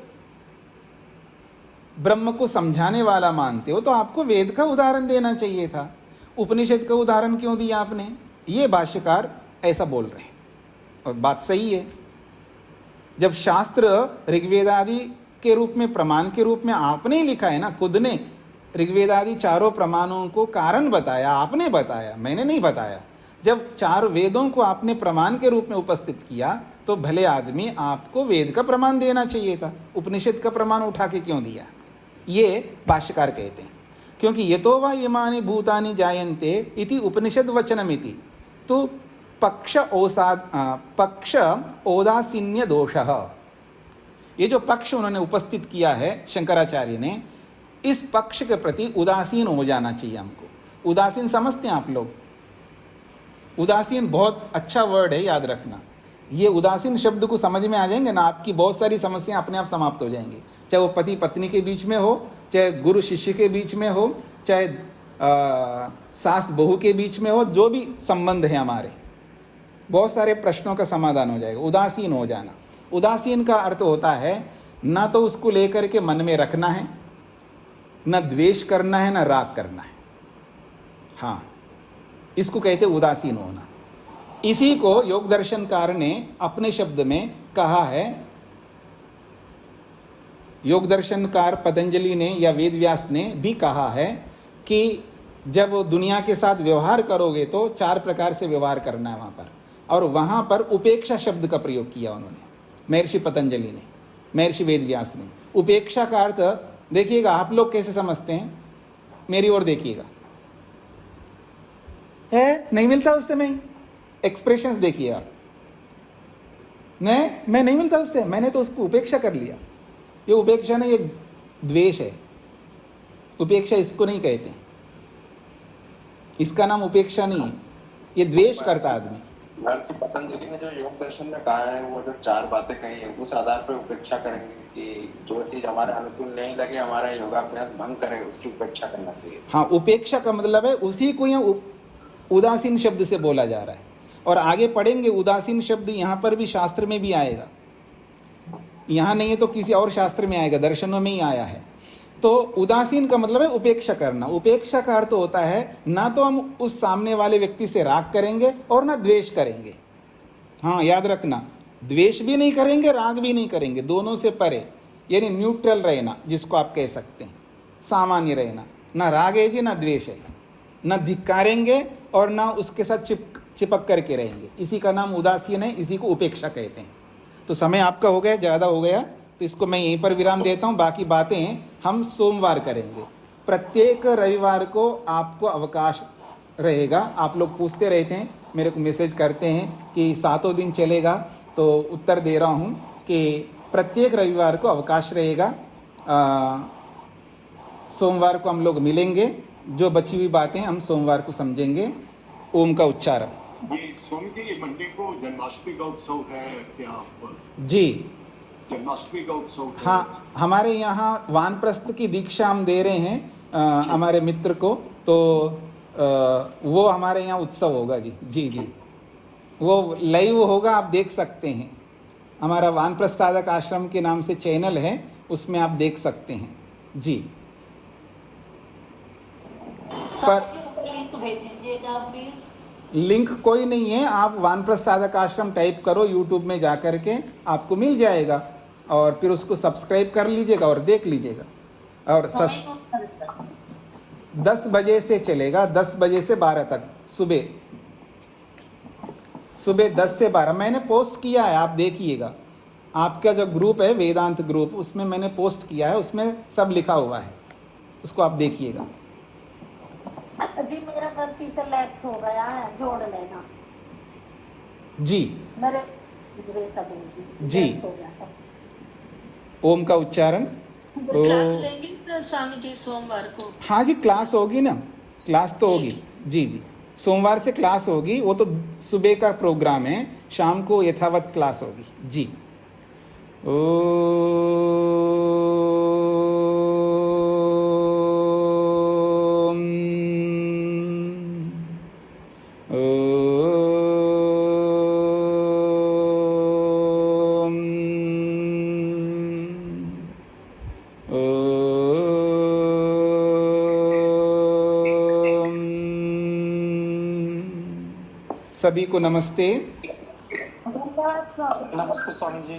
ब्रह्म को समझाने वाला मानते हो तो आपको वेद का उदाहरण देना चाहिए था, उपनिषद का उदाहरण क्यों दिया आपने? ये भाष्यकार ऐसा बोल रहे हैं और बात सही है। जब शास्त्र ऋग्वेद आदि के रूप में प्रमाण के रूप में आपने ही लिखा है ना, खुद ने ऋग्वेद आदि 4 प्रमाणों को कारण बताया, आपने बताया, मैंने नहीं बताया। जब 4 वेदों को आपने प्रमाण के रूप में उपस्थित किया तो भले आदमी आपको वेद का प्रमाण देना चाहिए था, उपनिषद का प्रमाण उठा के क्यों दिया? ये भाष्यकार कहते हैं क्योंकि यतो वा इमानि भूतानि जायन्ते इति उपनिषद वचनमिति तो पक्ष औदासीन्य दोषः, ये जो पक्ष उन्होंने उपस्थित किया है शंकराचार्य ने, इस पक्ष के प्रति उदासीन हो जाना चाहिए हमको। उदासीन समझते हैं आप लोग? उदासीन बहुत अच्छा वर्ड है, याद रखना। ये उदासीन शब्द को समझ में आ जाएंगे ना, आपकी बहुत सारी समस्याएं अपने आप समाप्त हो जाएंगी, चाहे वो पति पत्नी के बीच में हो, चाहे गुरु शिष्य के बीच में हो, चाहे सास बहू के बीच में हो, जो भी संबंध है हमारे, बहुत सारे प्रश्नों का समाधान हो जाएगा। उदासीन हो जाना, उदासीन का अर्थ होता है ना तो उसको लेकर के मन में रखना है, न द्वेष करना है, न राग करना है। हाँ, इसको कहते उदासीन होना। इसी को योग दर्शनकार ने अपने शब्द में कहा है। योग दर्शनकार पतंजलि ने या वेद व्यास ने भी कहा है कि जब दुनिया के साथ व्यवहार करोगे तो 4 प्रकार से व्यवहार करना है वहाँ पर, और वहाँ पर उपेक्षा शब्द का प्रयोग किया उन्होंने, महर्षि पतंजलि ने, महर्षि वेद व्यास ने। उपेक्षा का अर्थ देखिएगा आप लोग कैसे समझते हैं, मेरी ओर देखिएगा, है नहीं मिलता उससे, मैं एक्सप्रेशंस देखिए आप, मैं नहीं मिलता उससे, मैंने तो उसको उपेक्षा कर लिया। ये उपेक्षा नहीं, ये द्वेष है। उपेक्षा इसको नहीं कहते, इसका नाम उपेक्षा नहीं है, ये द्वेष करता आदमी। महर्षि पतंजलि ने जो योग दर्शन में कहा है, वो जो 4 बातें कही है, उस आधार पर उपेक्षा करेंगे कि जो चीज हमारे अनुकूल नहीं लगे, हमारा योगाभ्यास भंग करे, उसकी उपेक्षा करना चाहिए। हाँ, उपेक्षा का मतलब है उसी को यहाँ उदासीन शब्द से बोला जा रहा है। और आगे पढ़ेंगे उदासीन शब्द यहाँ पर भी शास्त्र में भी आएगा, यहाँ नहीं है तो किसी और शास्त्र में आएगा, दर्शनों में ही आया है। तो उदासीन का मतलब है उपेक्षा करना। उपेक्षा का अर्थ होता है ना तो हम उस सामने वाले व्यक्ति से राग करेंगे और ना द्वेष करेंगे। हाँ, याद रखना, द्वेष भी नहीं करेंगे, राग भी नहीं करेंगे, दोनों से परे, यानी न्यूट्रल रहना, जिसको आप कह सकते हैं, सामान्य रहना। ना राग है जी, ना द्वेष है, ना धिक्कारेंगे और ना उसके साथ चिपक करके रहेंगे, इसी का नाम उदासीन है, इसी को उपेक्षा कहते हैं। तो समय आपका हो गया, ज़्यादा हो गया, तो इसको मैं यहीं पर विराम देता हूँ। बाकी बातें हम सोमवार करेंगे। प्रत्येक रविवार को आपको अवकाश रहेगा। आप लोग पूछते रहते हैं, मेरे को मैसेज करते हैं कि 7 दिन चलेगा, तो उत्तर दे रहा हूँ कि प्रत्येक रविवार को अवकाश रहेगा। सोमवार को हम लोग मिलेंगे, जो बची हुई बातें हम सोमवार को समझेंगे। ओम का उच्चारण। स्वामी जी, ये मंडे को जन्माष्टमी का उत्सव है क्या? जी, जन्माष्टमी का उत्सव है। हाँ, हमारे यहाँ वानप्रस्थ की दीक्षा हम दे रहे हैं हमारे मित्र को, तो वो हमारे यहाँ उत्सव होगा जी। जी जी, वो लाइव होगा, आप देख सकते हैं। हमारा वानप्रस्थ साधक आश्रम के नाम से चैनल है, उसमें आप देख सकते हैं जी। पर लिंक कोई नहीं है, आप वानप्रस्थ साधक आश्रम टाइप करो यूट्यूब में जा कर के, आपको मिल जाएगा, और फिर उसको सब्सक्राइब कर लीजिएगा और देख लीजिएगा। और 10 बजे से चलेगा, 10 बजे से 12 तक, सुबह 10 से 12। मैंने पोस्ट किया है, आप देखिएगा। आपका जो ग्रुप है वेदांत ग्रुप, उसमें मैंने पोस्ट किया है, उसमें सब लिखा हुआ है, उसको आप देखिएगा। जी, मेरा गलती से लैप्स हो गया है, जोड़ लेना। जी मेरे जी। हो गया था। ओम का उच्चारण क्लास लेंगे स्वामी जी सोमवार को? हाँ जी, क्लास होगी ना, क्लास तो होगी। जी जी, सोमवार से क्लास होगी। वो तो सुबह का प्रोग्राम है, शाम को यथावत क्लास होगी जी। ओम ओम ओम। सभी को नमस्ते। धन्यवाद स्वामी। नमस्ते स्वामी जी।